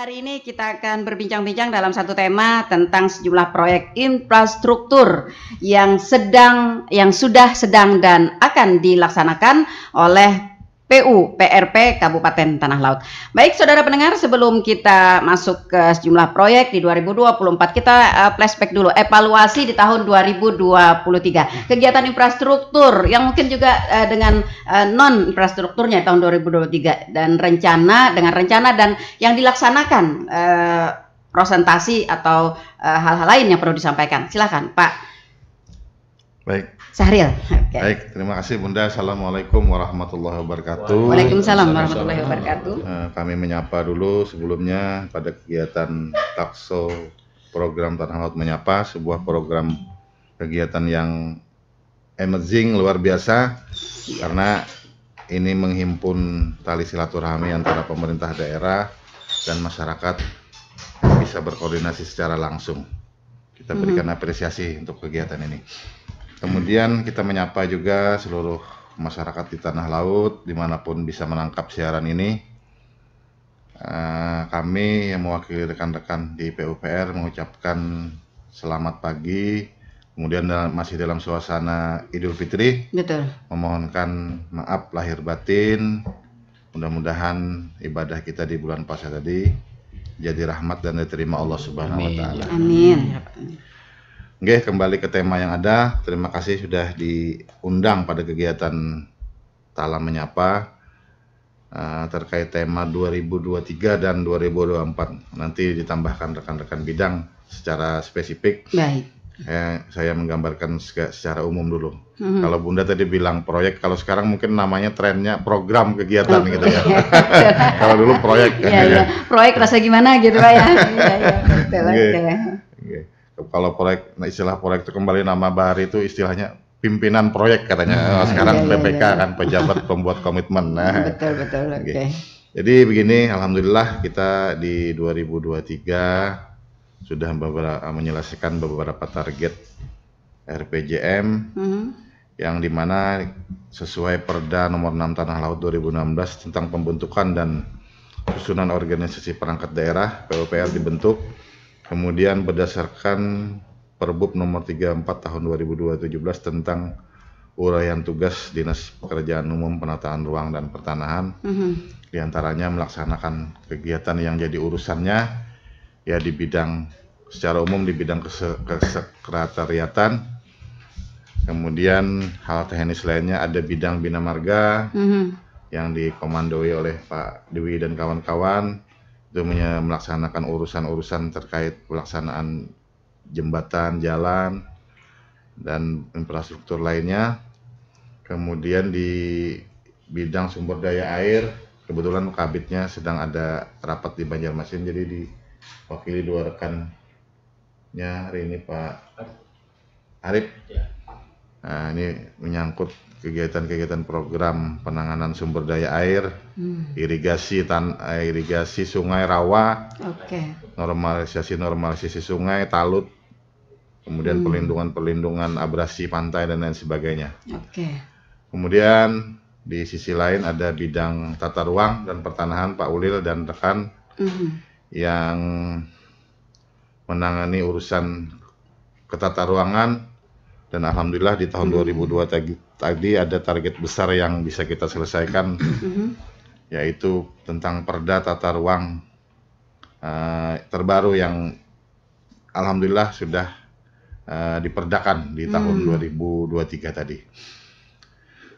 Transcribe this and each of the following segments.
hari ini kita akan berbincang-bincang dalam satu tema tentang sejumlah proyek infrastruktur yang sudah, sedang dan akan dilaksanakan oleh PU PRP Kabupaten Tanah Laut. Baik saudara pendengar, sebelum kita masuk ke sejumlah proyek di 2024, kita flashback dulu evaluasi di tahun 2023. Kegiatan infrastruktur yang mungkin juga dengan non infrastrukturnya tahun 2023 dan dengan rencana dan yang dilaksanakan, presentasi atau hal-hal lain yang perlu disampaikan. Silakan Pak. Baik. Syahril. Okay. Baik, terima kasih Bunda. Assalamualaikum warahmatullahi wabarakatuh. Waalaikumsalam warahmatullahi wabarakatuh. Kami menyapa dulu sebelumnya pada kegiatan Takso Program Tanah Laut Menyapa, sebuah program kegiatan yang amazing, luar biasa, karena ini menghimpun tali silaturahmi antara pemerintah daerah dan masyarakat bisa berkoordinasi secara langsung. Kita berikan apresiasi untuk kegiatan ini. Kemudian kita menyapa juga seluruh masyarakat di Tanah Laut dimanapun bisa menangkap siaran ini. Kami yang mewakili rekan-rekan di PUPR mengucapkan selamat pagi. Kemudian masih dalam suasana Idul Fitri. Betul. Memohonkan maaf lahir batin. Mudah-mudahan ibadah kita di bulan puasa tadi jadi rahmat dan diterima Allah Subhanahu wa Ta'ala. Amin. Oke, kembali ke tema yang ada. Terima kasih sudah diundang pada kegiatan Talam Menyapa terkait tema 2023 dan 2024. Nanti ditambahkan rekan-rekan bidang secara spesifik. Baik. Saya menggambarkan secara umum dulu. Kalau Bunda tadi bilang proyek, kalau sekarang mungkin namanya trennya program kegiatan gitu ya. Kalau dulu proyek. Proyek rasa gimana gitu Pak ya. Kalau proyek, istilah proyek itu kembali nama baru itu istilahnya pimpinan proyek katanya. Sekarang PPK kan, pejabat pembuat komitmen. Betul. Okay. Jadi begini, alhamdulillah kita di 2023 sudah menyelesaikan beberapa target RPJM yang dimana sesuai Perda Nomor 6 Tanah Laut 2016 tentang pembentukan dan susunan organisasi perangkat daerah, PUPR dibentuk. Kemudian berdasarkan Perbub Nomor 34 Tahun 2017 tentang uraian tugas Dinas Pekerjaan Umum, Penataan Ruang dan Pertanahan, diantaranya melaksanakan kegiatan yang jadi urusannya ya di bidang secara umum di bidang kesekretariatan. Kemudian hal teknis lainnya ada bidang Bina Marga yang dikomandoi oleh Pak Dewi dan kawan-kawan. Itu melaksanakan urusan-urusan terkait pelaksanaan jembatan, jalan, dan infrastruktur lainnya. Kemudian di bidang sumber daya air, kebetulan Kabitnya sedang ada rapat di Banjarmasin, jadi diwakili dua rekannya hari ini Pak Arif. Nah, ini menyangkut kegiatan-kegiatan program penanganan sumber daya air, irigasi sungai rawa, normalisasi sungai, talut, kemudian perlindungan abrasi pantai dan lain sebagainya. Kemudian di sisi lain ada bidang tata ruang dan pertanahan, Pak Ulil dan rekan yang menangani urusan ketata ruangan. Dan alhamdulillah di tahun 2002 tadi ada target besar yang bisa kita selesaikan, yaitu tentang Perda Tata Ruang terbaru yang alhamdulillah sudah diperdakan di tahun 2023 tadi.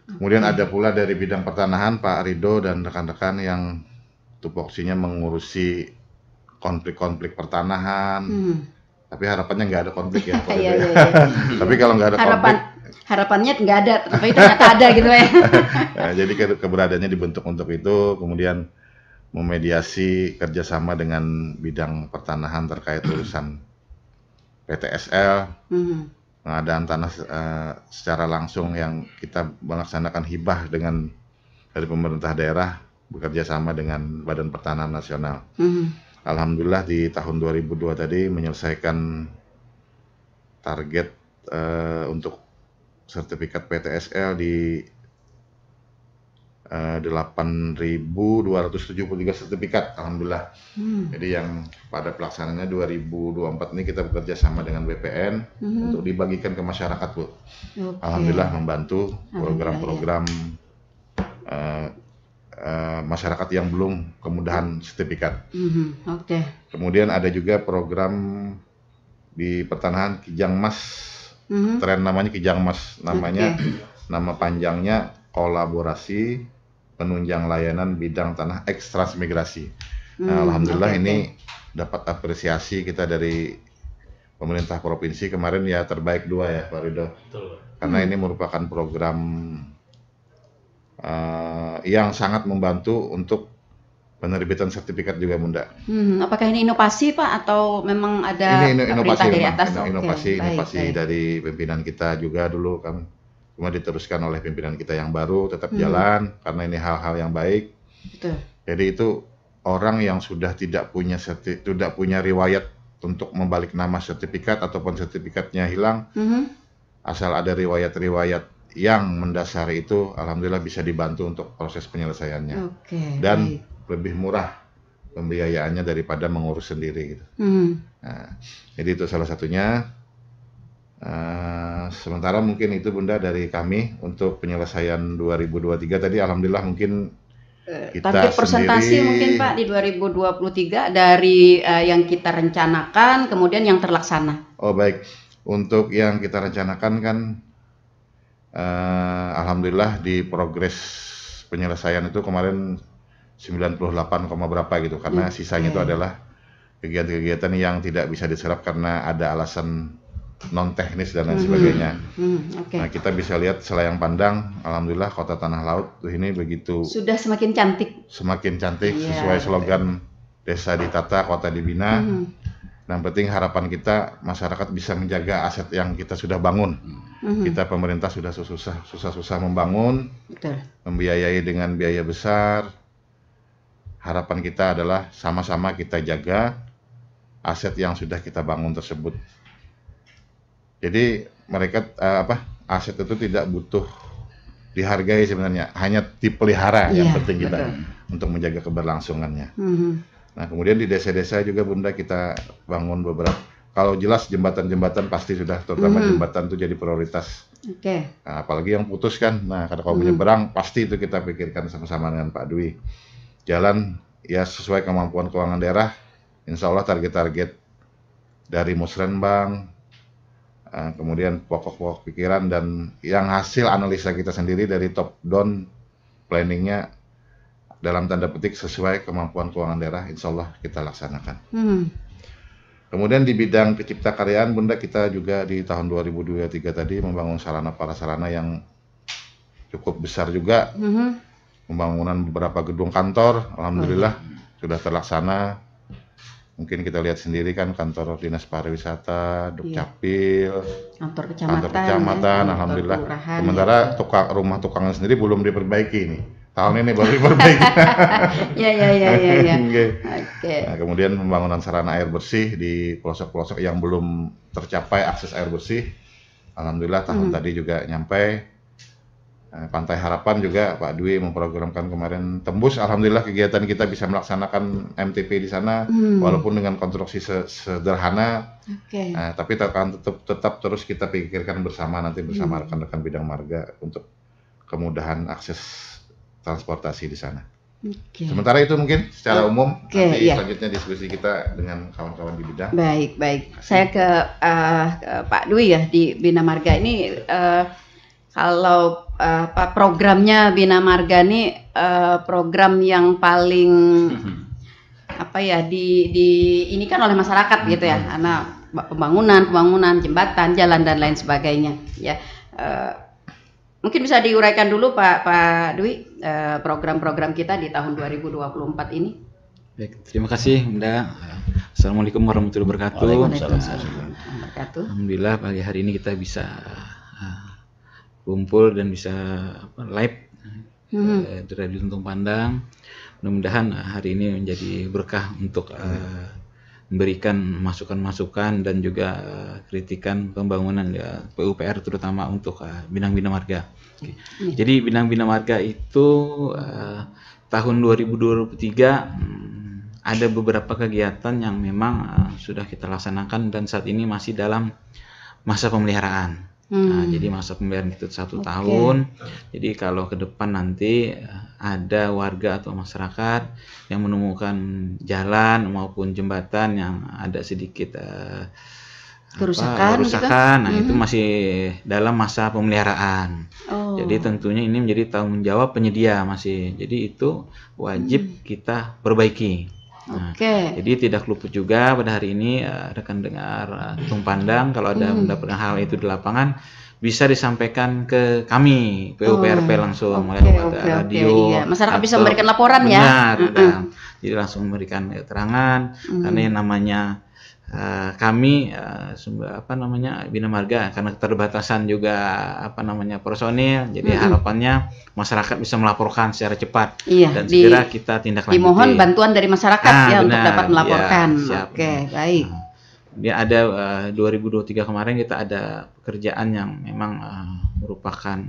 Kemudian ada pula dari bidang pertanahan Pak Rido dan rekan-rekan yang tupoksinya mengurusi konflik-konflik pertanahan. Tapi harapannya nggak ada konflik ya. Tapi kalau nggak ada konflik, harapannya nggak ada, tapi ternyata ada gitu ya. Nah, jadi keberadaannya dibentuk untuk itu, kemudian memediasi kerjasama dengan bidang pertanahan terkait urusan PTSL, pengadaan tanah secara langsung yang kita melaksanakan hibah dari pemerintah daerah bekerja sama dengan Badan Pertanahan Nasional. Alhamdulillah di tahun 2002 tadi menyelesaikan target untuk sertifikat PTSL di 8.273 sertifikat, alhamdulillah. Jadi yang pada pelaksanaannya 2024 ini kita bekerja sama dengan BPN untuk dibagikan ke masyarakat, Bu. Alhamdulillah membantu program-program masyarakat yang belum kemudahan sertifikat. Kemudian ada juga program di pertanahan Kijang Mas, tren namanya Kijang Mas, namanya nama panjangnya kolaborasi penunjang layanan bidang tanah eks transmigrasi. Nah, alhamdulillah ini dapat apresiasi kita dari pemerintah provinsi kemarin ya, terbaik 2 ya Pak Ridho. Karena ini merupakan program yang sangat membantu untuk penerbitan sertifikat juga, Bunda. Apakah ini inovasi Pak atau memang ada perintah dari atas? Inovasi dari pimpinan kita juga dulu kan, cuma diteruskan oleh pimpinan kita yang baru, tetap jalan karena ini hal-hal yang baik. Betul. Jadi itu orang yang sudah tidak punya riwayat untuk membalik nama sertifikat ataupun sertifikatnya hilang, asal ada riwayat-riwayat yang mendasari itu, alhamdulillah bisa dibantu untuk proses penyelesaiannya. Dan lebih murah pembiayaannya daripada mengurus sendiri gitu. Nah, jadi itu salah satunya. Sementara mungkin itu Bunda dari kami untuk penyelesaian 2023 tadi, alhamdulillah mungkin kita target persentase mungkin Pak di 2023 dari yang kita rencanakan kemudian yang terlaksana. Oh baik, untuk yang kita rencanakan kan alhamdulillah di progres penyelesaian itu kemarin 98, berapa gitu, karena sisanya itu adalah kegiatan-kegiatan yang tidak bisa diserap karena ada alasan non teknis dan lain sebagainya. Nah, kita bisa lihat selayang pandang, alhamdulillah Kota Tanah Laut ini begitu sudah semakin cantik. Sesuai slogan Desa Ditata, Kota Dibina. Yang penting harapan kita masyarakat bisa menjaga aset yang kita sudah bangun. Kita pemerintah sudah susah-susah membangun, membiayai dengan biaya besar. Harapan kita adalah sama-sama kita jaga aset yang sudah kita bangun tersebut. Jadi mereka aset itu tidak butuh dihargai sebenarnya, hanya dipelihara yang penting kita untuk menjaga keberlangsungannya. Nah, kemudian di desa-desa juga Bunda kita bangun beberapa. Kalau jelas jembatan-jembatan pasti sudah, terutama jembatan itu jadi prioritas. Nah, apalagi yang putus kan. Nah, kalau menyeberang pasti itu kita pikirkan sama-sama dengan Pak Dwi. Jalan ya sesuai kemampuan keuangan daerah. Insya Allah target-target dari Musrenbang, kemudian pokok-pokok pikiran dan yang hasil analisa kita sendiri dari top down planningnya dalam tanda petik sesuai kemampuan keuangan daerah, insya Allah kita laksanakan. Kemudian di bidang pencipta karyaan Bunda, kita juga di tahun 2023 tadi membangun sarana prasarana yang cukup besar juga. Pembangunan beberapa gedung kantor, alhamdulillah sudah terlaksana. Mungkin kita lihat sendiri kan kantor Dinas Pariwisata, Dukcapil, kantor kecamatan, alhamdulillah. Sementara rumah tukangnya sendiri belum diperbaiki nih. Tahun ini baru diperbaiki. Nah, kemudian pembangunan sarana air bersih di pelosok-pelosok yang belum tercapai akses air bersih. Alhamdulillah tahun tadi juga nyampe. Pantai Harapan juga Pak Dwi memprogramkan kemarin tembus. Alhamdulillah kegiatan kita bisa melaksanakan MTP di sana walaupun dengan konstruksi sederhana. Tapi tetap terus kita pikirkan bersama nanti bersama rekan-rekan bidang marga untuk kemudahan akses transportasi di sana. Sementara itu mungkin secara umum nanti selanjutnya diskusi kita dengan kawan-kawan di bidang. Baik. Saya ke Pak Dwi ya di Bina Marga ini. Kalau programnya Bina Marga ini program yang paling ini kan oleh masyarakat gitu ya, karena pembangunan jembatan, jalan dan lain sebagainya ya. Mungkin bisa diuraikan dulu Pak Dwi program-program kita di tahun 2024 ini. Baik, terima kasih Bunda. Assalamualaikum warahmatullahi wabarakatuh. Alhamdulillah pagi hari ini kita bisa kumpul dan bisa live di Radio Tuntung Pandang. Mudah-mudahan hari ini menjadi berkah untuk memberikan masukan-masukan dan juga kritikan pembangunan ya, PUPR terutama untuk Bidang Bina Marga. Oke. Jadi Bidang Bina Marga itu tahun 2023 ada beberapa kegiatan yang memang sudah kita laksanakan dan saat ini masih dalam masa pemeliharaan. Nah, jadi masa pemeliharaan itu 1 tahun. Jadi kalau ke depan nanti ada warga atau masyarakat yang menemukan jalan maupun jembatan yang ada sedikit kerusakan, gitu? Nah itu masih dalam masa pemeliharaan. Jadi tentunya ini menjadi tanggung jawab penyedia masih. Jadi itu wajib kita perbaiki. Nah, jadi tidak luput juga pada hari ini rekan dengar Tung Pandang kalau ada mendapatkan hal itu di lapangan bisa disampaikan ke kami PUPRP langsung melalui radio. Iya. Masyarakat bisa memberikan laporan ya. Benar. Jadi langsung memberikan keterangan karena yang namanya kami Bina Marga karena keterbatasan juga personil, jadi harapannya masyarakat bisa melaporkan secara cepat dan segera kita tindak lanjuti. Dimohon bantuan dari masyarakat untuk dapat melaporkan. Baik. Dia ada 2023 kemarin kita ada pekerjaan yang memang merupakan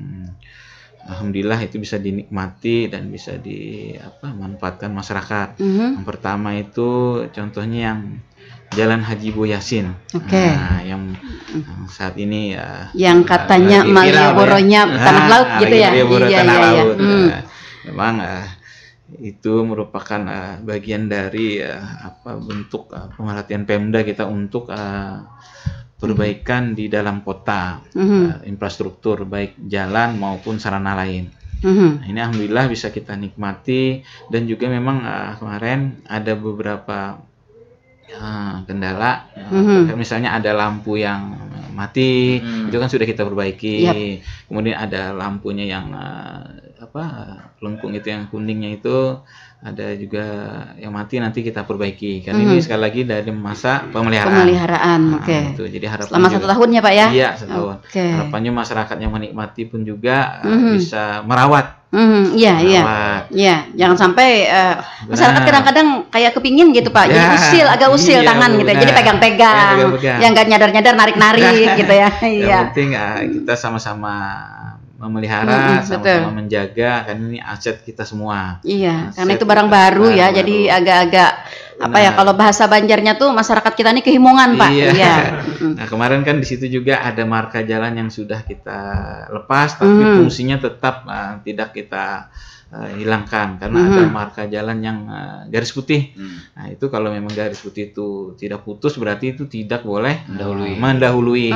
alhamdulillah itu bisa dinikmati dan bisa dimanfaatkan masyarakat. Yang pertama itu contohnya yang Jalan Haji Boyasin. Nah, yang saat ini yang katanya Malioboro-nya tanah laut gitu ya. Tanah laut. Memang itu merupakan bagian dari bentuk pemerhatian Pemda kita untuk perbaikan di dalam kota, infrastruktur baik jalan maupun sarana lain. Nah, ini alhamdulillah bisa kita nikmati dan juga memang kemarin ada beberapa kendala, misalnya ada lampu yang mati, itu kan sudah kita perbaiki. Kemudian ada lampunya yang lengkung itu yang kuningnya itu ada juga yang mati, nanti kita perbaiki. Karena ini sekali lagi dari masa pemeliharaan. Itu jadi harapan selama 1 tahun ya Pak ya? Iya, 1 tahun. Harapannya masyarakat yang menikmati pun juga bisa merawat. Iya. Jangan sampai masyarakat kadang-kadang kayak kepingin gitu Pak. Jadi agak usil tangan gitu. Jadi pegang-pegang. Yang nggak nyadar-nyadar narik-narik gitu ya. Yang penting kita sama-sama memelihara, sama-sama menjaga, kan ini aset kita semua. Iya, karena itu barang baru ya. Jadi agak-agak kalau bahasa Banjarnya tuh masyarakat kita ini kehimongan Pak. Iya. Nah, kemarin kan di situ juga ada marka jalan yang sudah kita lepas, tapi fungsinya tetap tidak kita hilangkan karena ada marka jalan yang garis putih. Nah, itu kalau memang garis putih itu tidak putus berarti itu tidak boleh mendahului.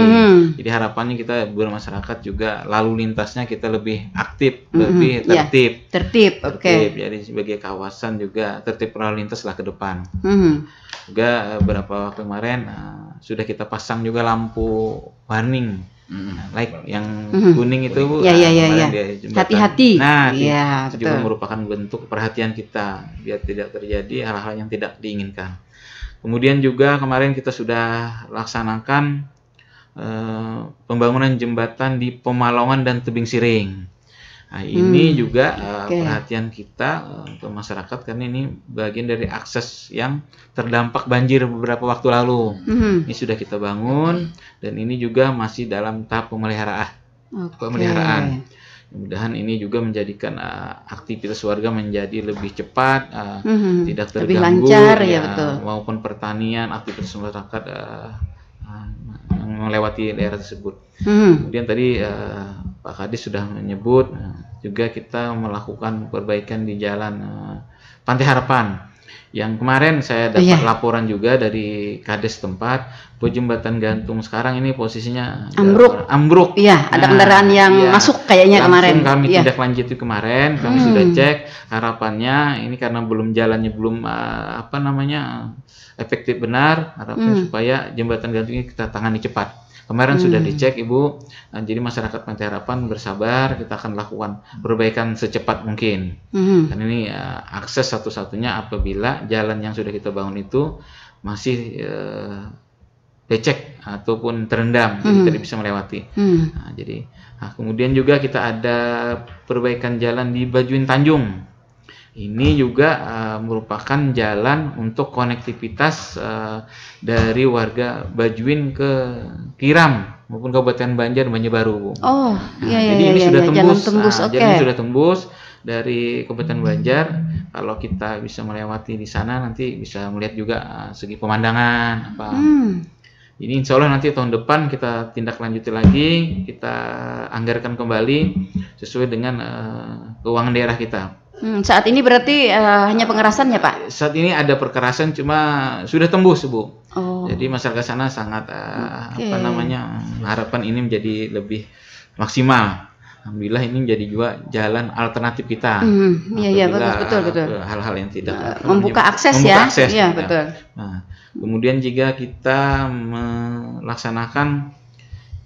Jadi harapannya kita bermasyarakat juga lalu lintasnya kita lebih aktif, lebih tertib. Jadi sebagai kawasan juga tertib lalu lintas lah ke depan. Juga beberapa waktu kemarin sudah kita pasang juga lampu warning. Like yang kuning itu Bu, hati-hati. Nah, itu juga merupakan bentuk perhatian kita biar tidak terjadi hal-hal yang tidak diinginkan. Kemudian juga kemarin kita sudah laksanakan pembangunan jembatan di Pemalongan dan Tebing Siring. Nah, ini juga perhatian kita untuk masyarakat karena ini bagian dari akses yang terdampak banjir beberapa waktu lalu. Ini sudah kita bangun dan ini juga masih dalam tahap pemeliharaan. Mudah-mudahan ini juga menjadikan aktivitas warga menjadi lebih cepat, tidak terganggu, lebih lancar, betul. Maupun pertanian, aktivitas masyarakat melewati daerah tersebut. Kemudian tadi Pak Kadis sudah menyebut juga kita melakukan perbaikan di jalan Pantai Harapan. Yang kemarin saya dapat laporan juga dari Kades tempat, jembatan gantung sekarang ini posisinya ambruk. Iya, ada kendaraan yang masuk kayaknya kemarin. Kami tindak lanjuti kemarin, kami sudah cek. Harapannya ini karena jalannya belum efektif benar, harapan supaya jembatan gantung ini kita tangani cepat. Kemarin sudah dicek Ibu, jadi masyarakat Pantai Harapan bersabar, kita akan lakukan perbaikan secepat mungkin. Dan ini akses satu-satunya apabila jalan yang sudah kita bangun itu masih becek ataupun terendam, jadi tidak bisa melewati. Kemudian juga kita ada perbaikan jalan di Bajuin Tanjung. Ini juga merupakan jalan untuk konektivitas dari warga Bajuin ke Kiram maupun Kabupaten Banjar, Banjarbaru, Bu. Oh, iya, Jadi ini sudah tembus. jalan tembus, Jadi ini sudah tembus dari Kabupaten Banjar. Kalau kita bisa melewati di sana, nanti bisa melihat juga segi pemandangan apa. Ini insya Allah nanti tahun depan kita tindak lanjuti lagi, kita anggarkan kembali sesuai dengan keuangan daerah kita. Saat ini berarti hanya pengerasan ya, Pak? Saat ini ada perkerasan, cuma sudah tembus, Bu. Oh. Jadi masyarakat sana sangat harapan ini menjadi lebih maksimal. Alhamdulillah ini menjadi juga jalan alternatif kita. Iya, betul. Hal-hal yang tidak membuka akses ya. Iya, betul. Nah, kemudian jika kita melaksanakan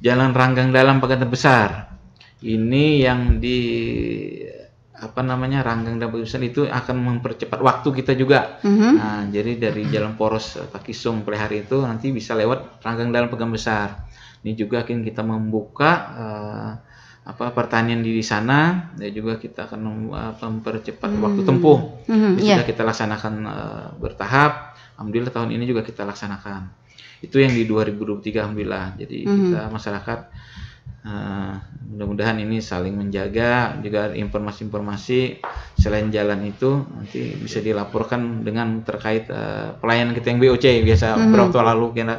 jalan Ranggang Dalam Pagar Besar, ini yang di Ranggang Dalam Pagar Besar itu akan mempercepat waktu kita juga. Nah, jadi dari Jalan Poros Pakisung Pelihari itu nanti bisa lewat Ranggang Dalam Pagar Besar. Ini juga akan kita membuka pertanian di sana, dan juga kita akan mempercepat waktu tempuh. Sudah kita laksanakan bertahap. Alhamdulillah tahun ini juga kita laksanakan. Itu yang di 2023 alhamdulillah. Jadi kita masyarakat mudah-mudahan ini saling menjaga, juga informasi-informasi selain jalan itu nanti bisa dilaporkan dengan terkait pelayanan kita yang BOC biasa beberapa waktu lalu kita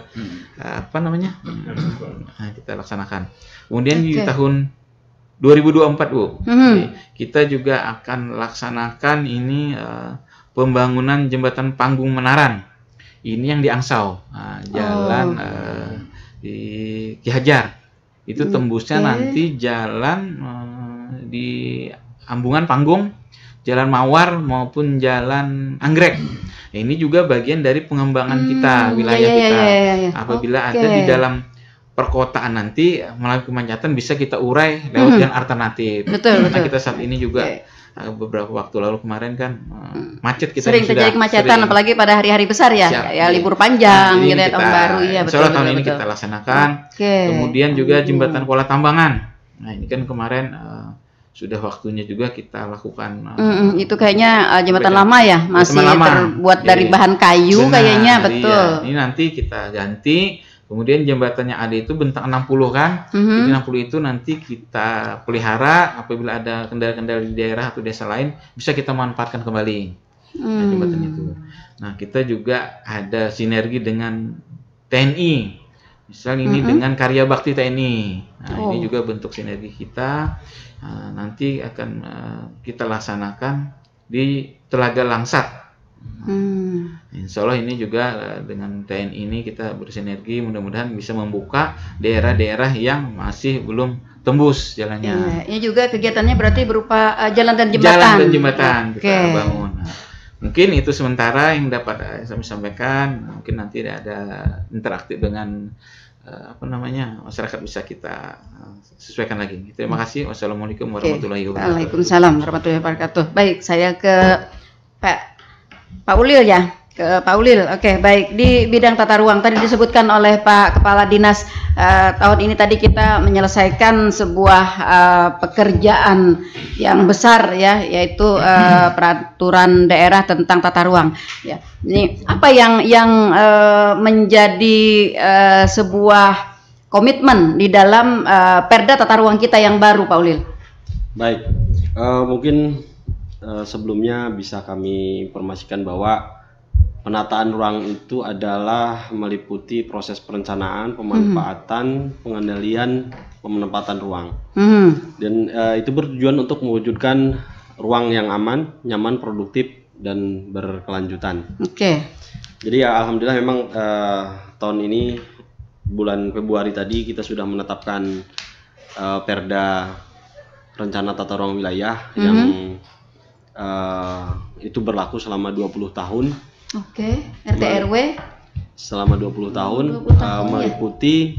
kita laksanakan. Kemudian di tahun 2024, Bu, kita juga akan laksanakan ini pembangunan jembatan Panggung Menaran. Ini yang di Angsau, jalan di Ki Hajar. Itu tembusnya nanti jalan di Ambungan Panggung, Jalan Mawar maupun Jalan Anggrek. Nah, ini juga bagian dari pengembangan kita, wilayah kita. Apabila ada di dalam perkotaan nanti melalui kemacetan bisa kita urai lewat jalan alternatif. Betul. Kita saat ini juga beberapa waktu lalu kemarin kan macet kita sering terjadi kemacetan, apalagi pada hari-hari besar ya libur panjang gitu ya, tahun baru ya. Betul, tahun ini kita laksanakan. Kemudian juga jembatan Kuala Tambangan. Nah, ini kan kemarin sudah waktunya juga kita lakukan. Itu kayaknya jembatan lama ya, masih terbuat dari bahan kayu kayaknya, betul. Iya. Ini nanti kita ganti. Kemudian jembatannya ada itu bentang 60 kan. Jadi 60 itu nanti kita pelihara, apabila ada kendala-kendala di daerah atau desa lain bisa kita manfaatkan kembali. Nah, jembatan itu. Nah, kita juga ada sinergi dengan TNI. Misalnya ini dengan Karya Bakti TNI. Nah, ini juga bentuk sinergi kita. Nanti akan kita laksanakan di Telaga Langsat. Insya Allah ini juga dengan TNI ini kita bersinergi, mudah-mudahan bisa membuka daerah-daerah yang masih belum tembus jalannya. Ini juga kegiatannya berarti berupa jalan dan jembatan. Jalan dan jembatan kita bangun. Nah, mungkin itu sementara yang dapat saya sampaikan. Mungkin nanti ada interaktif dengan masyarakat bisa kita sesuaikan lagi. Terima kasih. Wassalamualaikum warahmatullahi wabarakatuh. Waalaikumsalam warahmatullahi wabarakatuh. Baik, saya ke Pak Ulil ya, ke Pak Ulil. Oke, baik. Di bidang tata ruang tadi disebutkan oleh Pak Kepala Dinas, tahun ini tadi kita menyelesaikan sebuah pekerjaan yang besar ya, yaitu peraturan daerah tentang tata ruang. Ya, ini apa yang menjadi sebuah komitmen di dalam Perda tata ruang kita yang baru, Pak Ulil? Baik, mungkin sebelumnya bisa kami informasikan bahwa penataan ruang itu adalah meliputi proses perencanaan, pemanfaatan, pengendalian, penempatan ruang. Dan itu bertujuan untuk mewujudkan ruang yang aman, nyaman, produktif, dan berkelanjutan. Jadi ya alhamdulillah memang tahun ini bulan Februari tadi kita sudah menetapkan Perda Rencana Tata Ruang Wilayah yang itu berlaku selama 20 tahun. RT RW selama 20 tahun, meliputi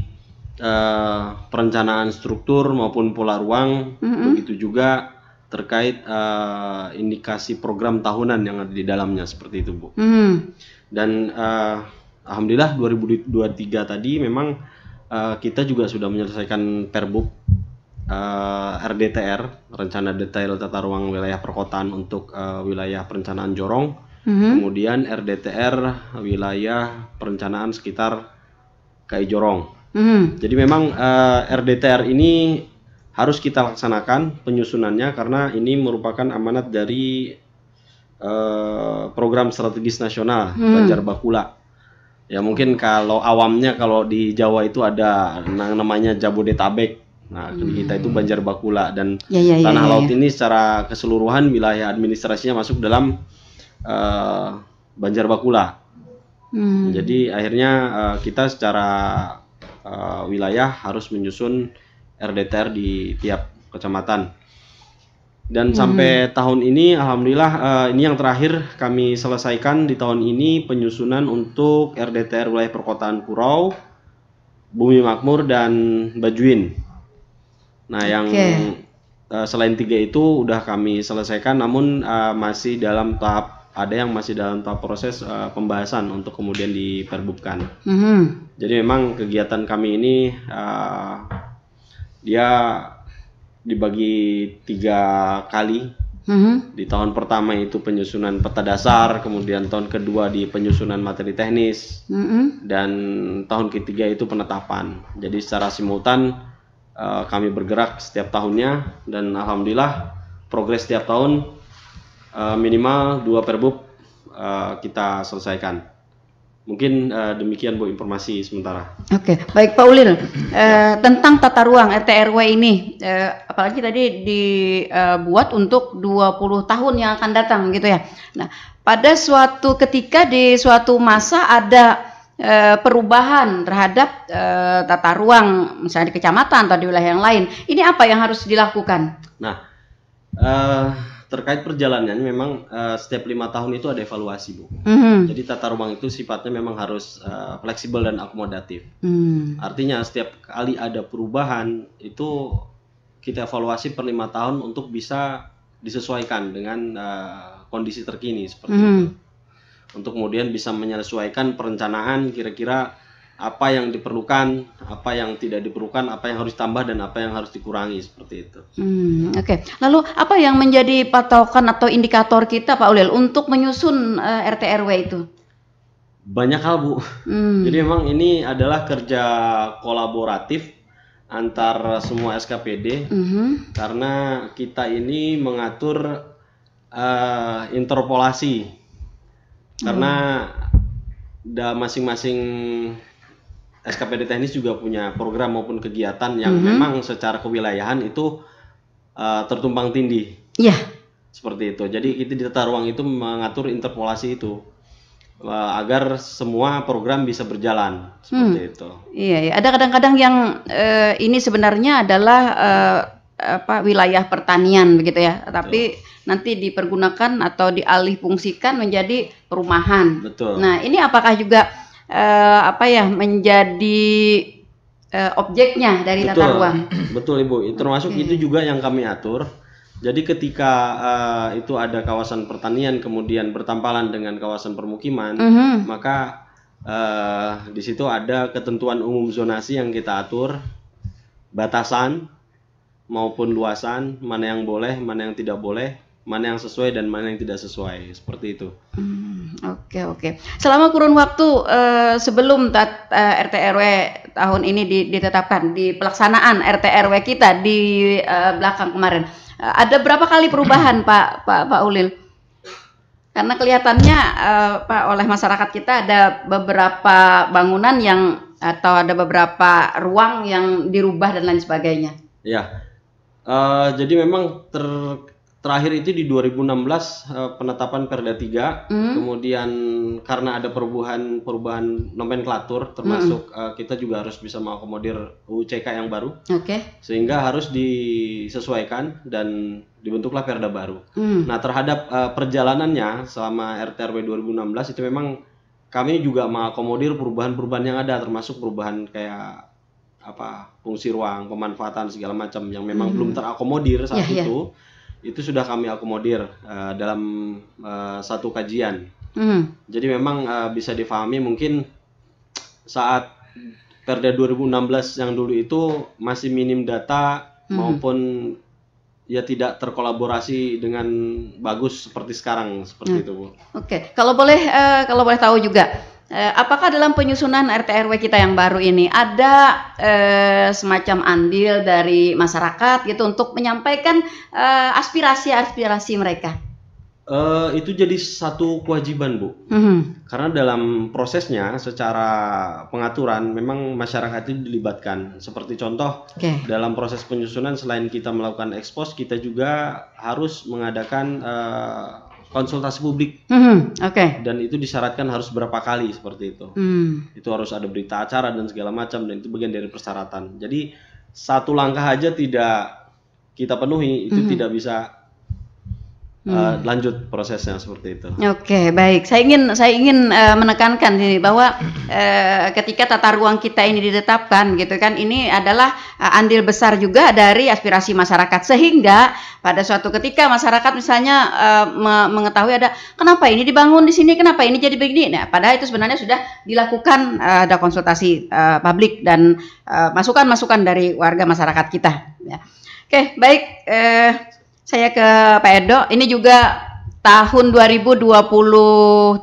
perencanaan struktur maupun pola ruang, begitu juga terkait indikasi program tahunan yang ada di dalamnya seperti itu, Bu. Dan alhamdulillah 2023 tadi memang kita juga sudah menyelesaikan Perbuk RDTR, Rencana Detail Tata Ruang Wilayah Perkotaan untuk wilayah perencanaan Jorong, kemudian RDTR wilayah perencanaan sekitar KI Jorong. Jadi memang RDTR ini harus kita laksanakan penyusunannya karena ini merupakan amanat dari program strategis nasional Banjar Bakula. Ya mungkin kalau awamnya kalau di Jawa itu ada namanya Jabodetabek. Nah, kita itu Banjar Bakula dan tanah laut ini secara keseluruhan wilayah administrasinya masuk dalam Banjar Bakula. Jadi akhirnya kita secara wilayah harus menyusun RDTR di tiap kecamatan. Dan sampai tahun ini, alhamdulillah, ini yang terakhir kami selesaikan di tahun ini penyusunan untuk RDTR wilayah perkotaan Kurau, Bumi Makmur, dan Bajuin. Nah, yang selain 3 itu udah kami selesaikan, namun masih dalam tahap, ada yang masih dalam tahap proses pembahasan untuk kemudian diperbubkan. Jadi memang kegiatan kami ini dia dibagi 3 kali. Di tahun pertama itu penyusunan peta dasar, kemudian tahun kedua di penyusunan materi teknis, dan tahun ketiga itu penetapan. Jadi secara simultan kami bergerak setiap tahunnya, dan alhamdulillah progres setiap tahun minimal 2 perbub kita selesaikan. Mungkin demikian Bu informasi sementara. Oke, baik Pak Ulil, tentang tata ruang RT/RW ini, apalagi tadi dibuat untuk 20 tahun yang akan datang gitu ya. Nah, pada suatu ketika di suatu masa ada perubahan terhadap tata ruang misalnya di kecamatan atau di wilayah yang lain. Ini apa yang harus dilakukan? Nah, terkait perjalanannya memang setiap 5 tahun itu ada evaluasi, Bu. Jadi tata ruang itu sifatnya memang harus fleksibel dan akomodatif. Artinya setiap kali ada perubahan itu kita evaluasi per 5 tahun untuk bisa disesuaikan dengan kondisi terkini seperti itu. Untuk kemudian bisa menyesuaikan perencanaan kira-kira apa yang diperlukan, apa yang tidak diperlukan, apa yang harus ditambah dan apa yang harus dikurangi seperti itu. Oke. Lalu apa yang menjadi patokan atau indikator kita Pak Ulil untuk menyusun RT/RW itu? Banyak hal, Bu. Jadi memang ini adalah kerja kolaboratif antar semua SKPD karena kita ini mengatur interpolasi. Karena masing-masing SKPD teknis juga punya program maupun kegiatan yang memang secara kewilayahan itu tertumpang tindih. Seperti itu. Jadi kita di tata ruang itu mengatur interpolasi itu agar semua program bisa berjalan seperti itu. Iya, ada kadang-kadang yang ini sebenarnya adalah wilayah pertanian begitu ya, tapi nanti dipergunakan atau dialih fungsikan menjadi perumahan. Betul. Nah, ini apakah juga menjadi objeknya dari tata ruang? Betul Ibu, termasuk itu juga yang kami atur. Jadi ketika itu ada kawasan pertanian kemudian bertampalan dengan kawasan permukiman, maka di situ ada ketentuan umum zonasi yang kita atur, batasan maupun luasan, mana yang boleh, mana yang tidak boleh, mana yang sesuai dan mana yang tidak sesuai, seperti itu. Oke. Selama kurun waktu sebelum RT/RW tahun ini ditetapkan, di pelaksanaan RT/RW kita di belakang kemarin, ada berapa kali perubahan Pak Ulil? Karena kelihatannya Pak, oleh masyarakat kita ada beberapa bangunan atau ada beberapa ruang yang dirubah dan lain sebagainya. Ya. Jadi memang terakhir itu di 2016 penetapan Perda 3, kemudian karena ada perubahan nomenklatur, termasuk kita juga harus bisa mengakomodir UCK yang baru, sehingga harus disesuaikan dan dibentuklah Perda baru. Nah, terhadap perjalanannya selama RT/RW 2016 itu memang kami juga mengakomodir perubahan-perubahan yang ada, termasuk perubahan kayak fungsi ruang, pemanfaatan segala macam yang memang belum terakomodir saat itu sudah kami akomodir dalam satu kajian. Jadi memang bisa difahami mungkin saat Perda 2016 yang dulu itu masih minim data maupun ya tidak terkolaborasi dengan bagus seperti sekarang seperti itu, Bu. Oke, kalau boleh tahu juga, apakah dalam penyusunan RT RW kita yang baru ini ada semacam andil dari masyarakat gitu untuk menyampaikan aspirasi mereka? Itu jadi satu kewajiban, Bu. Karena dalam prosesnya secara pengaturan memang masyarakat itu dilibatkan. Seperti contoh, dalam proses penyusunan selain kita melakukan ekspos, kita juga harus mengadakan konsultasi publik. Dan itu disyaratkan harus berapa kali seperti itu. Itu harus ada berita acara dan segala macam, dan itu bagian dari persyaratan. Jadi satu langkah aja tidak kita penuhi, itu tidak bisa lanjut prosesnya seperti itu. Oke, baik. Saya ingin menekankan ini bahwa ketika tata ruang kita ini ditetapkan gitu kan, ini adalah andil besar juga dari aspirasi masyarakat, sehingga pada suatu ketika masyarakat misalnya mengetahui ada kenapa ini dibangun di sini, kenapa ini jadi begini. Nah, padahal itu sebenarnya sudah dilakukan, ada konsultasi publik dan masukan-masukan dari warga masyarakat kita. Ya. Oke, baik. Saya ke Pak Edo, ini juga tahun 2023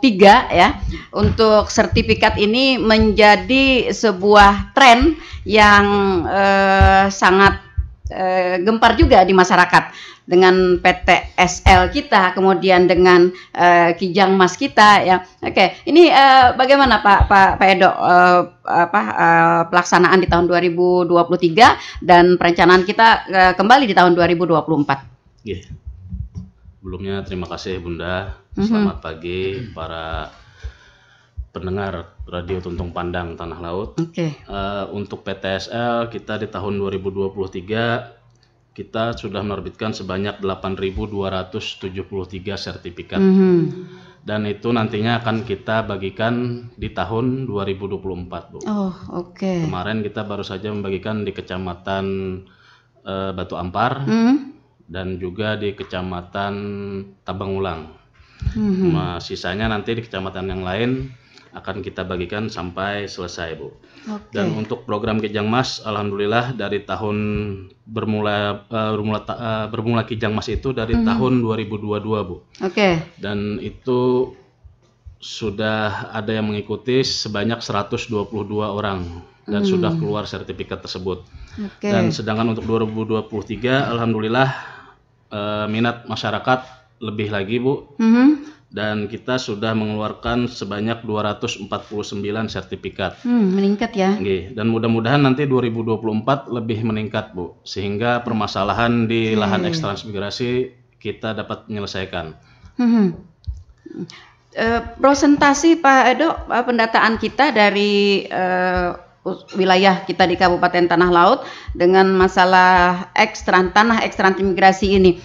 ya, untuk sertifikat ini menjadi sebuah tren yang sangat gempar juga di masyarakat dengan PTSL kita, kemudian dengan Kijangmas kita ya. Oke, ini bagaimana Pak Edo pelaksanaan di tahun 2023 dan perencanaan kita kembali di tahun 2024? Sebelumnya terima kasih Bunda. Selamat pagi para pendengar Radio Tuntung Pandang Tanah Laut. Untuk PTSL kita di tahun 2023 kita sudah menerbitkan sebanyak 8.273 sertifikat. Dan itu nantinya akan kita bagikan di tahun 2024, Bu. Kemarin kita baru saja membagikan di Kecamatan Batu Ampar. Dan juga di Kecamatan Tabangulang. Sisanya nanti di kecamatan yang lain akan kita bagikan sampai selesai, Bu. Dan untuk program Kijangmas, alhamdulillah dari tahun bermula Kijangmas itu dari tahun 2022, Bu. Dan itu sudah ada yang mengikuti sebanyak 122 orang dan sudah keluar sertifikat tersebut. Dan sedangkan untuk 2023 alhamdulillah minat masyarakat lebih lagi, Bu. Dan kita sudah mengeluarkan sebanyak 249 sertifikat. Meningkat ya. Dan mudah-mudahan nanti 2024 lebih meningkat, Bu, sehingga permasalahan di lahan ekstransmigrasi kita dapat menyelesaikan. Presentasi Pak Edo, pendataan kita dari wilayah kita di Kabupaten Tanah Laut dengan masalah tanah ekstransmigrasi ini,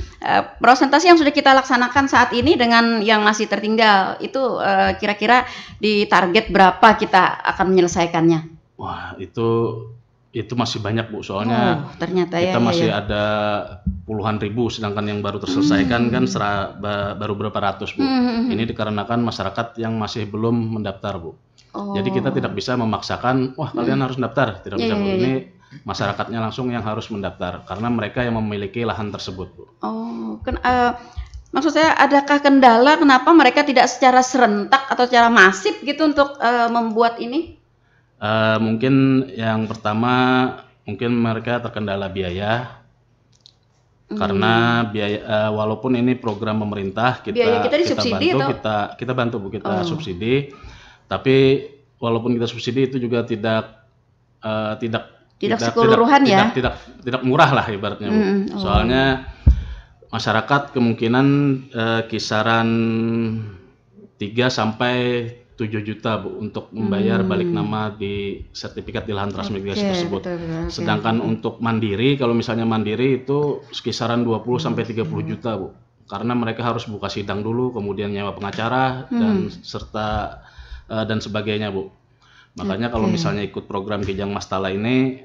prosentase yang sudah kita laksanakan saat ini dengan yang masih tertinggal itu kira-kira di target berapa kita akan menyelesaikannya? Wah, itu masih banyak, Bu, soalnya ternyata kita masih ada puluhan ribu, sedangkan yang baru terselesaikan kan baru berapa ratus, Bu. Ini dikarenakan masyarakat yang masih belum mendaftar, Bu. Jadi kita tidak bisa memaksakan, wah kalian harus mendaftar, tidak bisa, Bu. Ini masyarakatnya langsung yang harus mendaftar karena mereka yang memiliki lahan tersebut, Bu. Maksud saya, adakah kendala kenapa mereka tidak secara serentak atau secara masif gitu untuk membuat ini? Mungkin yang pertama mungkin mereka terkendala biaya. Karena biaya, walaupun ini program pemerintah, kita bantu, Bu, kita subsidi. Tapi walaupun kita subsidi itu juga tidak sekeseluruhan ya. Tidak murah lah ibaratnya, Bu. Soalnya masyarakat kemungkinan kisaran 3 sampai 7 juta, Bu, untuk membayar balik nama di sertifikat di lahan transmigrasi tersebut. Sedangkan untuk mandiri, kalau misalnya mandiri itu kisaran 20 sampai 30 juta, Bu. Karena mereka harus buka sidang dulu, kemudian nyewa pengacara dan sebagainya, Bu. Makanya kalau misalnya ikut program Kijangmas Tala ini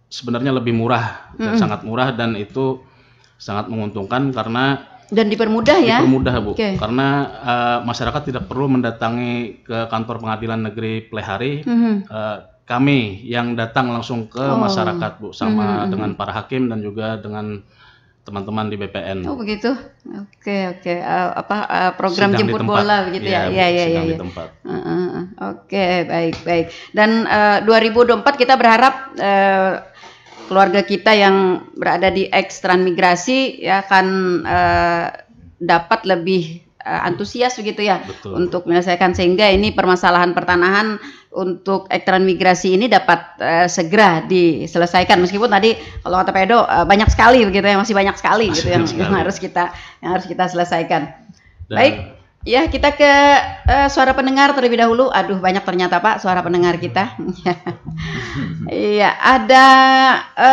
sebenarnya lebih murah dan sangat murah, dan itu sangat menguntungkan karena dipermudah ya. Dipermudah, Bu. Karena masyarakat tidak perlu mendatangi ke kantor pengadilan negeri Plehari. kami yang datang langsung ke masyarakat, Bu, sama dengan para hakim dan juga dengan teman-teman di BPN. Oh begitu, oke. Program sidang jemput bola begitu ya? Iya. Di tempat. Oke, baik. Dan 2024 kita berharap keluarga kita yang berada di eks-transmigrasi ya akan dapat lebih antusias begitu ya. Betul. Untuk menyelesaikan, sehingga ini permasalahan pertanahan untuk eks-transmigrasi ini dapat segera diselesaikan, meskipun tadi kalau kata Pak Edo banyak sekali begitu ya, masih banyak sekali gitu yang harus kita selesaikan. Dan, baik, ya kita ke suara pendengar terlebih dahulu. Aduh, banyak ternyata Pak suara pendengar kita. Iya, ada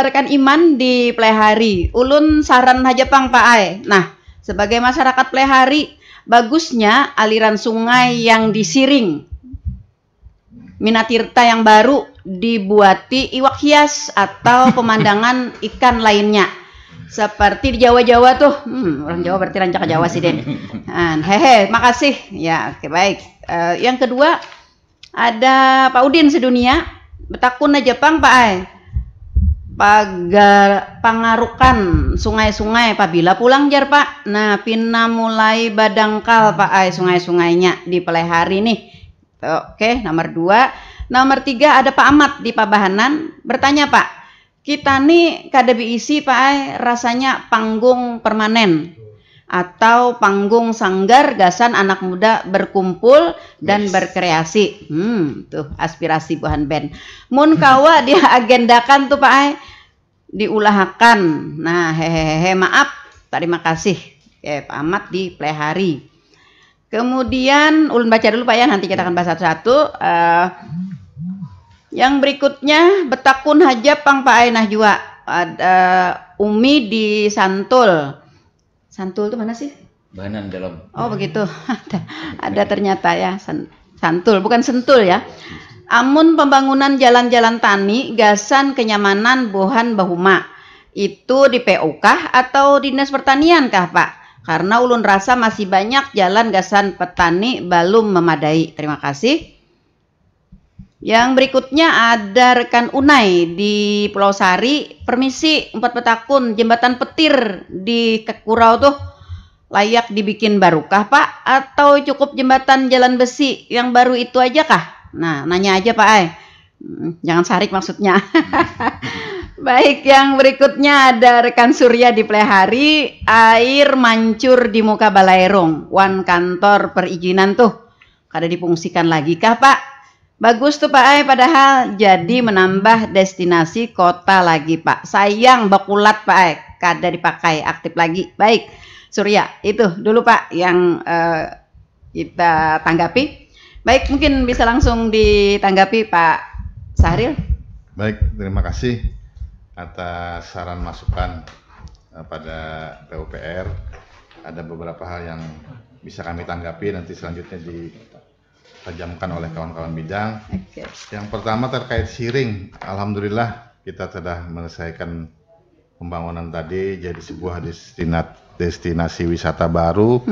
rekan Iman di Plehari. Ulun saran hajapang Pak Ai. Nah, sebagai masyarakat Plehari, bagusnya aliran sungai yang disiring Minatirta yang baru dibuati iwak hias atau pemandangan ikan lainnya. Seperti di Jawa-Jawa tuh, orang Jawa berarti rancak Jawa sih Den. Makasih. Ya, oke, baik. Yang kedua ada Pak Udin sedunia, betakun na Jepang Pak Ai. Pangarukan sungai-sungai apabila pulang jar Pak. Nah, pina mulai badangkal Pak Ai sungai-sungainya di Plehari nih. Oke, nomor 2. Nomor 3 ada Pak Ahmad di Pabahanan, bertanya Pak, kita nih kada diisi Pak Ai rasanya panggung permanen atau panggung sanggar gasan anak muda berkumpul dan berkreasi. Tuh aspirasi buhan band. Mun kawa dia agendakan tuh Pak Ai diulahakan. Nah, maaf, terima kasih. Pak Ahmad di Plehari. Kemudian ulun baca dulu Pak ya, nanti kita akan bahas satu-satu. Yang berikutnya betakun hajab pang Pak Ai nah juga ada Umi di Santul. Santul itu mana sih? Bahanan dalam. Oh begitu. ada ternyata ya Santul, bukan Sentul ya. Amun pembangunan jalan-jalan tani gasan kenyamanan bohan bahuma itu di PU kah atau Dinas Pertanian kah Pak? Karena ulun rasa masih banyak jalan gasan petani belum memadai. Terima kasih. Yang berikutnya ada rekan Unai di Pulau Sari. Permisi, 4 petakun jembatan petir di Kekurau tuh layak dibikin baru kah Pak? Atau cukup jembatan jalan besi yang baru itu aja kah? Nah, nanya aja Pak Ai. Jangan sarik maksudnya. Baik, yang berikutnya ada rekan Surya di Plehari. Air mancur di muka Balairung. Wan kantor perizinan tuh kada dipungsikan lagi kah Pak? Bagus tuh Pak Ai, padahal jadi menambah destinasi kota lagi Pak. Sayang bakulat Pak Ai, kada dipakai aktif lagi. Baik, Surya, itu dulu Pak yang kita tanggapi. Baik, mungkin bisa langsung ditanggapi Pak Sahril. Baik, terima kasih atas saran masukan pada PUPR. Ada beberapa hal yang bisa kami tanggapi, nanti selanjutnya ditajamkan oleh kawan-kawan bidang. Okay. Yang pertama terkait siring, alhamdulillah kita sudah menyelesaikan pembangunan tadi jadi sebuah destinasi wisata baru.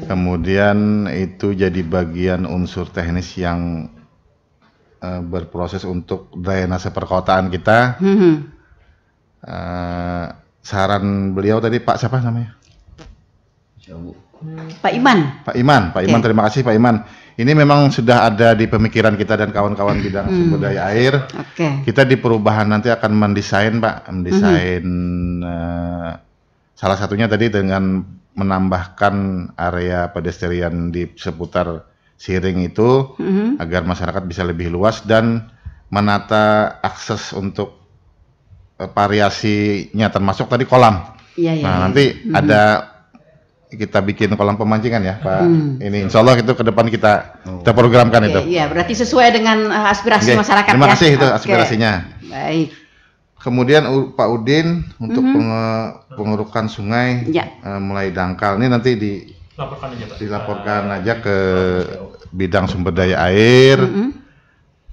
Kemudian itu jadi bagian unsur teknis yang berproses untuk drainase perkotaan kita. Saran beliau tadi Pak siapa namanya? Pak Iman. Pak Iman, terima kasih Pak Iman. Ini memang sudah ada di pemikiran kita dan kawan-kawan bidang sumber daya air. Kita di perubahan nanti akan mendesain Pak, salah satunya tadi dengan menambahkan area pedestrian di seputar siring itu agar masyarakat bisa lebih luas dan menata akses untuk variasinya termasuk tadi kolam. Nanti ada kita bikin kolam pemancingan ya Pak. Ini insya Allah itu ke depan kita programkan itu. Iya, berarti sesuai dengan aspirasi masyarakat. Terima kasih itu aspirasinya. Baik. Kemudian Pak Udin untuk pengurukan sungai mulai dangkal. Ini nanti dilaporkan aja ke bidang sumber daya air.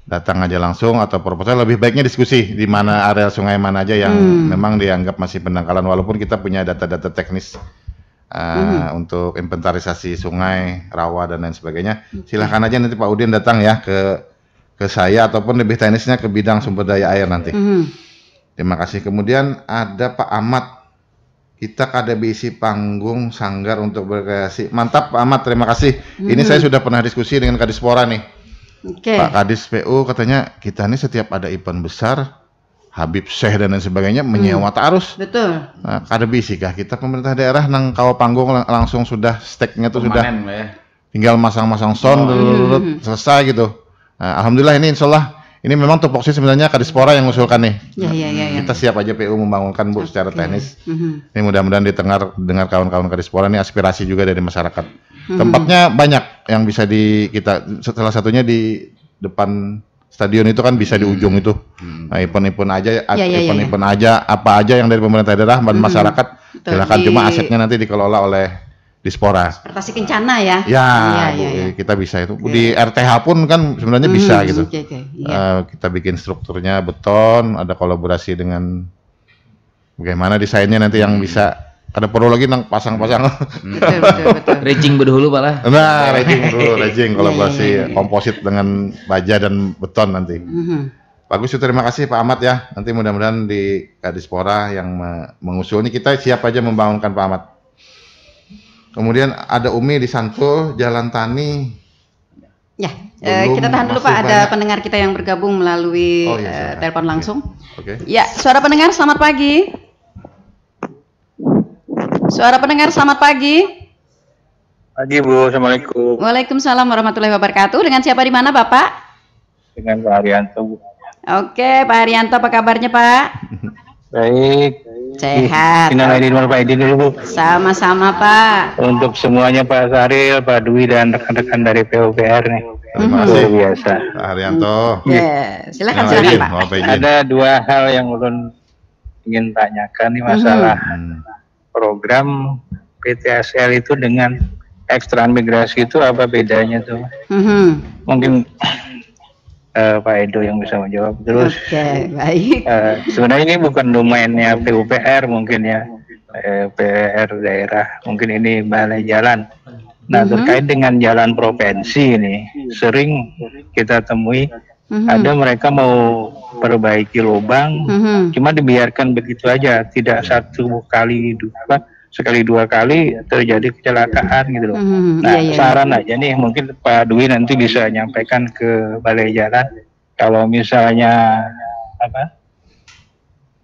Datang aja langsung atau proposal, lebih baiknya diskusi di mana area sungai mana aja yang memang dianggap masih pendangkalan, walaupun kita punya data-data teknis untuk inventarisasi sungai, rawa dan lain sebagainya. Silahkan aja nanti Pak Udin datang ya ke ke saya ataupun lebih teknisnya ke bidang sumber daya air nanti. Terima kasih. Kemudian ada Pak Ahmad. Kita KDBIC panggung sanggar untuk berkreasi. Mantap Pak Ahmad, terima kasih. Ini saya sudah pernah diskusi dengan Kadispora nih. Pak Kadis PU katanya kita ini setiap ada event besar, Habib Syekh dan lain sebagainya menyewa tarus. Betul. Nah, KDBIC kah kita pemerintah daerah nang kawa panggung langsung sudah steknya tuh sudah tinggal masang-masang sound selesai gitu. Nah, alhamdulillah ini insyaallah ini memang tupoksi sebenarnya Kadispora yang mengusulkan nih. Ya. Kita siap aja PU membangunkan Bu secara teknis. Ini mudah-mudahan dengar kawan-kawan Kadispora ini aspirasi juga dari masyarakat. Tempatnya banyak yang bisa kita salah satunya di depan stadion itu kan bisa di ujung itu. Nah, event-event aja apa aja yang dari pemerintah daerah dan masyarakat silakan, cuma asetnya nanti dikelola oleh Dispora. Transportasi kencana ya. Bu, kita bisa itu. Di RTH pun kan sebenarnya bisa gitu. Kita bikin strukturnya beton, ada kolaborasi dengan bagaimana desainnya nanti yang bisa. Ada perlu lagi nang pasang-pasang. Betul. Rejing dulu Pak lah. Nah, rejing kolaborasi komposit dengan baja dan beton nanti. Bagus, terima kasih Pak Ahmad ya. Nanti mudah-mudahan di Kadispora yang mengusul ini kita siap aja membangunkan Pak Ahmad. Kemudian ada Umi di Santul, Jalan Tani. Ya, kita tahan dulu Pak. Ada pendengar kita yang bergabung melalui telepon langsung. Ya, suara pendengar selamat pagi. Suara pendengar selamat pagi. Pagi Bu, Assalamualaikum. Waalaikumsalam warahmatullahi wabarakatuh. Dengan siapa di mana Bapak? Dengan Pak Haryanto Bu. Oke, Pak Haryanto, apa kabarnya Pak? Baik. Sehat. Final Aidin wal Faidin dulu Bu. Sama-sama Pak. Untuk semuanya Pak Saril, Pak Dwi dan rekan-rekan dari PUPR nih. Terima kasih Luar biasa. Pak Haryanto. Silakan Pak. Ada dua hal yang ulun ingin tanyakan nih, masalah program PTSL itu dengan ekstransmigrasi itu apa bedanya tuh? Mungkin Pak Edo yang bisa menjawab. Terus baik. Sebenarnya ini bukan domainnya PUPR mungkin ya, PR daerah, mungkin ini balai jalan. Nah, terkait dengan jalan provinsi ini sering kita temui ada mereka mau perbaiki lubang, cuma dibiarkan begitu aja, tidak sekali dua kali terjadi kecelakaan gitu loh. Nah, saran aja nih, mungkin Pak Dwi nanti bisa nyampaikan ke balai jalan kalau misalnya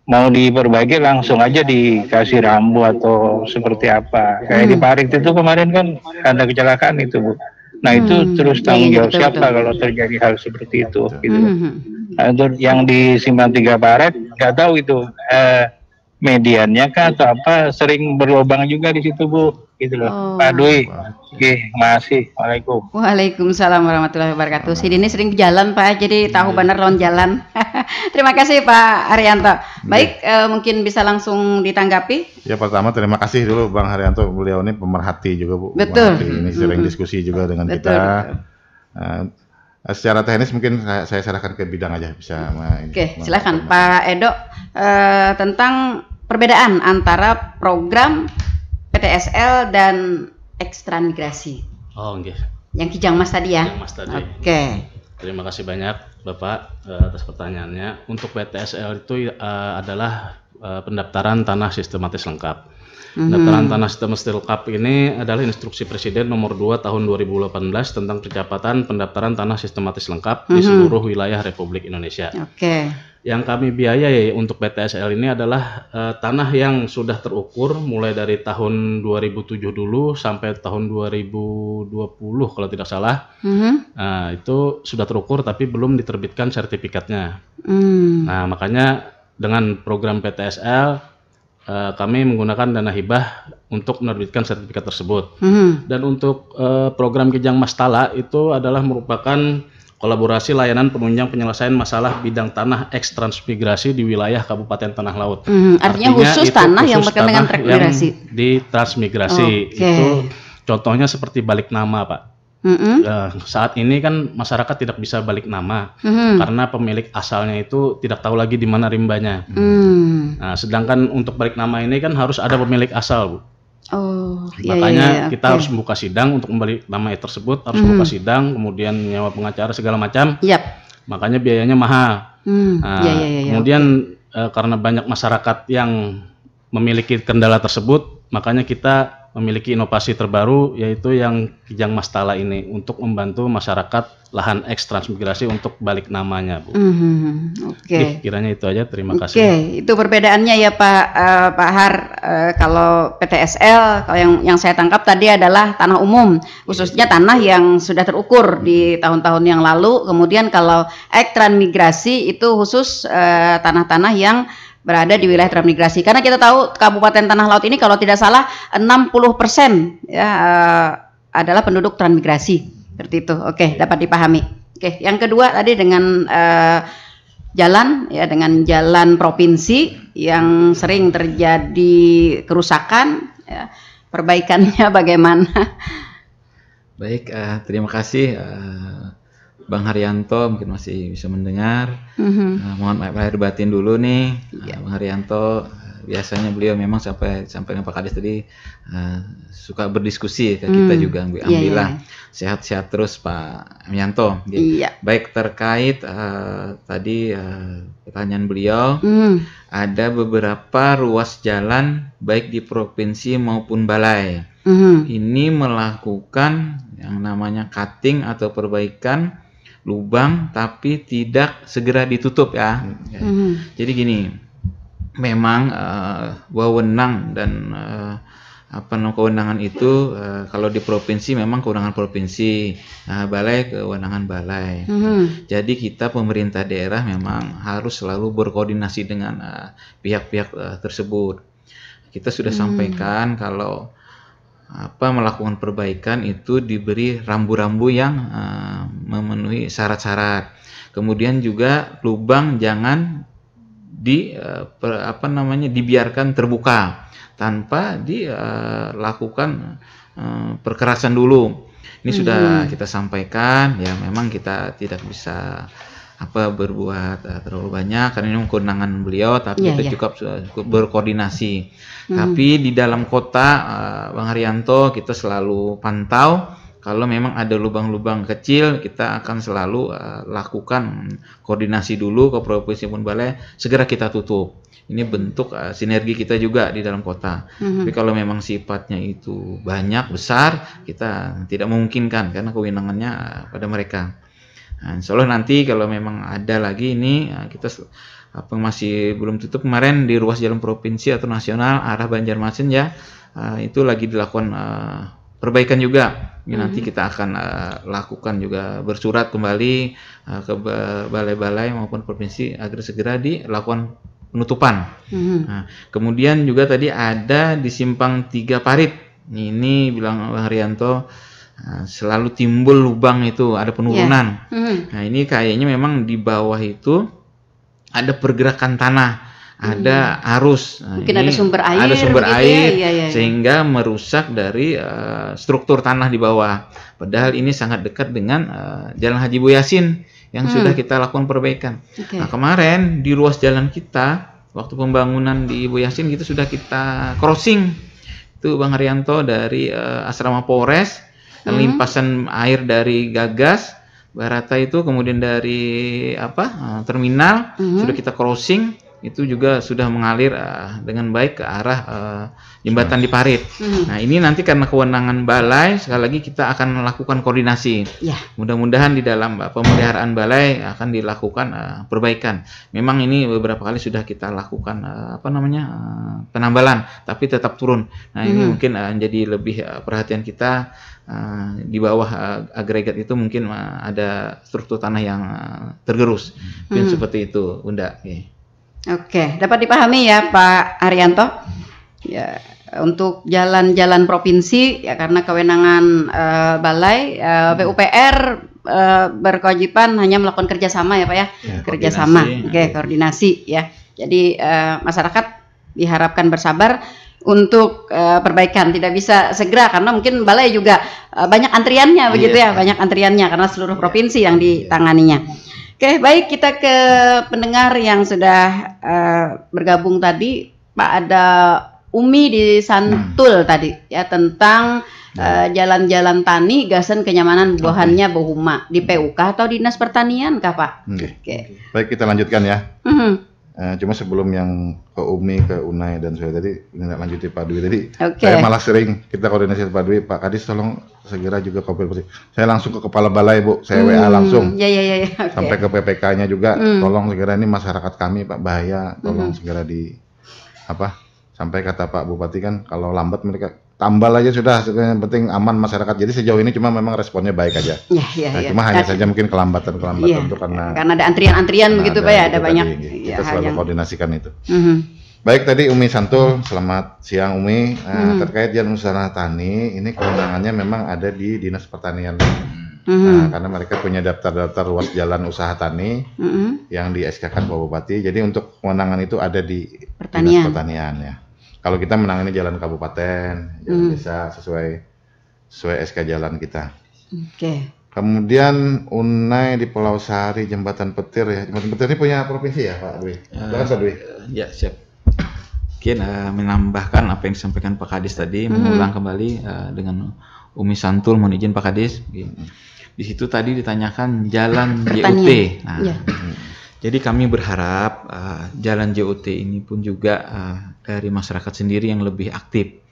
mau diperbaiki langsung aja dikasih rambu atau seperti apa. Kayak di Parit itu kemarin kan ada kecelakaan itu Bu. Nah itu terus tanggung jawab siapa kalau terjadi hal seperti itu gitu. Nah, untuk yang di Simpang 3 Parit nggak tahu itu mediannya kah atau apa, sering berlubang juga di situ Bu, gitu loh. Pak Dwi, makasih. Waalaikumsalam warahmatullahi wabarakatuh. Sini sering jalan Pak, jadi tahu benar lawan jalan. Terima kasih Pak Haryanto. Baik, mungkin bisa langsung ditanggapi. Ya, pertama terima kasih dulu Bang Haryanto, beliau ini pemerhati juga Bu. Betul. Ini sering diskusi juga dengan kita. Secara teknis mungkin saya serahkan ke bidang aja bisa. Silakan Pak Edo, tentang perbedaan antara program PTSL dan ekstransmigrasi. Yang Kijang Mas tadi ya. Terima kasih banyak Bapak atas pertanyaannya. Untuk PTSL itu adalah pendaftaran tanah sistematis lengkap. Pendaftaran tanah sistematis lengkap ini adalah instruksi Presiden nomor 2 tahun 2018 tentang percepatan pendaftaran tanah sistematis lengkap di seluruh wilayah Republik Indonesia. Yang kami biayai untuk PTSL ini adalah tanah yang sudah terukur mulai dari tahun 2007 dulu sampai tahun 2020 kalau tidak salah. Nah, itu sudah terukur tapi belum diterbitkan sertifikatnya. Nah, makanya dengan program PTSL kami menggunakan dana hibah untuk menerbitkan sertifikat tersebut. Dan untuk program Kijang Mas Tala itu adalah merupakan kolaborasi layanan penunjang penyelesaian masalah bidang tanah ekstransmigrasi di wilayah Kabupaten Tanah Laut. Artinya khusus tanah yang berkaitan dengan transmigrasi. Di transmigrasi itu contohnya seperti balik nama Pak. Saat ini kan masyarakat tidak bisa balik nama karena pemilik asalnya itu tidak tahu lagi di mana rimbanya. Nah, sedangkan untuk balik nama ini kan harus ada pemilik asal Bu. Makanya kita harus membuka sidang untuk kembali nama tersebut, harus membuka sidang, kemudian nyewa pengacara segala macam. makanya biayanya mahal. Kemudian karena banyak masyarakat yang memiliki kendala tersebut, makanya kita memiliki inovasi terbaru, yaitu yang Kijang Mastala ini untuk membantu masyarakat lahan eks transmigrasi untuk balik namanya, Bu. Oke. Kiranya itu aja, terima kasih. Oke, itu perbedaannya ya Pak Har. Kalau PTSL, kalau yang saya tangkap tadi adalah tanah umum, khususnya tanah yang sudah terukur di tahun-tahun yang lalu. Kemudian kalau eks transmigrasi itu khusus tanah-tanah yang berada di wilayah transmigrasi, karena kita tahu Kabupaten Tanah Laut ini kalau tidak salah 60% ya adalah penduduk transmigrasi, seperti itu. Oke, dapat dipahami. Oke, yang kedua tadi dengan jalan ya, dengan jalan provinsi yang sering terjadi kerusakan ya, perbaikannya bagaimana? Baik, terima kasih Bang Haryanto, mungkin masih bisa mendengar. Mohon maaf lahir batin dulu nih, Bang Haryanto. Biasanya beliau memang sampai dengan Pak Kades tadi suka berdiskusi ke kita juga. Alhamdulillah sehat-sehat terus Pak Haryanto. Baik, terkait tadi pertanyaan beliau, ada beberapa ruas jalan baik di provinsi maupun balai ini melakukan yang namanya cutting atau perbaikan lubang tapi tidak segera ditutup ya. Jadi gini, memang wewenang dan kewenangan itu kalau di provinsi memang kewenangan provinsi, balai kewenangan balai. Jadi kita pemerintah daerah memang harus selalu berkoordinasi dengan pihak-pihak tersebut. Kita sudah sampaikan kalau melakukan perbaikan itu diberi rambu-rambu yang memenuhi syarat-syarat. Kemudian juga lubang jangan dibiarkan terbuka tanpa dilakukan perkerasan dulu. Ini sudah kita sampaikan ya, memang kita tidak bisa berbuat terlalu banyak karena ini kewenangan beliau, tapi kita cukup berkoordinasi. Tapi di dalam kota Bang Haryanto kita selalu pantau, kalau memang ada lubang-lubang kecil kita akan selalu lakukan koordinasi dulu ke provinsi maupun balai, segera kita tutup. Ini bentuk sinergi kita juga di dalam kota. Tapi kalau memang sifatnya itu banyak, besar, kita tidak memungkinkan karena kewenangannya pada mereka. Nah, insya Allah nanti kalau memang ada lagi ini kita masih belum tutup kemarin di ruas jalan provinsi atau nasional arah Banjarmasin ya, itu lagi dilakukan perbaikan juga. Ini nanti kita akan lakukan juga bersurat kembali ke balai-balai maupun provinsi agar segera dilakukan penutupan. Nah, kemudian juga tadi ada di Simpang 3 Parit. Ini bilang Bang Haryanto, selalu timbul lubang itu, ada penurunan. Nah, ini kayaknya memang di bawah itu ada pergerakan tanah, ada arus. Nah, mungkin ada sumber air, sehingga merusak dari struktur tanah di bawah. Padahal ini sangat dekat dengan Jalan Haji Bu Yasin yang sudah kita lakukan perbaikan. Nah, kemarin di ruas jalan kita waktu pembangunan di Ibu Yasin itu sudah kita crossing. Itu Bang Haryanto dari asrama Polres, limpasan air dari Gagas Barata itu, kemudian dari terminal sudah kita crossing, itu juga sudah mengalir dengan baik ke arah jembatan di Parit. Nah, ini nanti karena kewenangan balai, sekali lagi kita akan melakukan koordinasi. Mudah-mudahan di dalam pemeliharaan balai akan dilakukan perbaikan. Memang ini beberapa kali sudah kita lakukan penambalan, tapi tetap turun. Nah, ini mungkin menjadi lebih perhatian kita. Di bawah agregat itu mungkin ada struktur tanah yang tergerus. Mungkin seperti itu, Bunda. Oke, dapat dipahami ya Pak Haryanto. Ya, untuk jalan-jalan provinsi ya karena kewenangan balai, PUPR berkewajiban hanya melakukan kerjasama ya Pak ya, kerjasama. Koordinasi ya. Jadi masyarakat diharapkan bersabar untuk perbaikan, tidak bisa segera karena mungkin balai juga banyak antriannya begitu ya, banyak antriannya karena seluruh provinsi yang ditanganinya. Oke, baik, kita ke pendengar yang sudah bergabung tadi. Pak, ada Umi di Santul tadi ya tentang jalan-jalan tani gasen kenyamanan buahannya bohuma di PUK atau Dinas Pertanian kah Pak? Oke. Baik, kita lanjutkan ya. Cuma sebelum yang ke Umi, ke Unai dan saya tadi lanjuti Pak Dwi tadi, saya malah sering kita koordinasi Pak Dwi, Pak Kadis tolong segera juga konfirmasi. Saya langsung ke Kepala Balai Bu, saya WA langsung. Sampai ke PPK-nya juga, tolong segera ini masyarakat kami Pak bahaya, tolong segera di sampai kata Pak Bupati kan kalau lambat mereka tambal aja sudah, yang penting aman masyarakat. Jadi sejauh ini cuma memang responnya baik aja. Cuma hanya saja mungkin kelambatan itu karena ada antrian-antrian begitu Pak ya, ada banyak. Kita selalu koordinasikan itu. Baik, tadi Umi Santul, selamat siang Umi. Terkait jalan usaha tani, ini kewenangannya memang ada di Dinas Pertanian. Karena mereka punya daftar-daftar ruas jalan usaha tani yang di SK-kan Pak Bupati. Jadi untuk kewenangan itu ada di Dinas Pertanian ya. Kalau kita menangani jalan kabupaten, jalan desa sesuai SK jalan kita. Kemudian Unai di Pulau Sari, Jembatan Petir ya. Jembatan Petir ini punya provinsi ya Pak Dwi? Pak Dwi. Ya, siap. Mungkin menambahkan apa yang disampaikan Pak Kadis tadi, mengulang kembali dengan Umi Santul, mohon izin Pak Kadis. Di situ tadi ditanyakan jalan JUT. Jadi kami berharap jalan JUT ini pun juga dari masyarakat sendiri yang lebih aktif.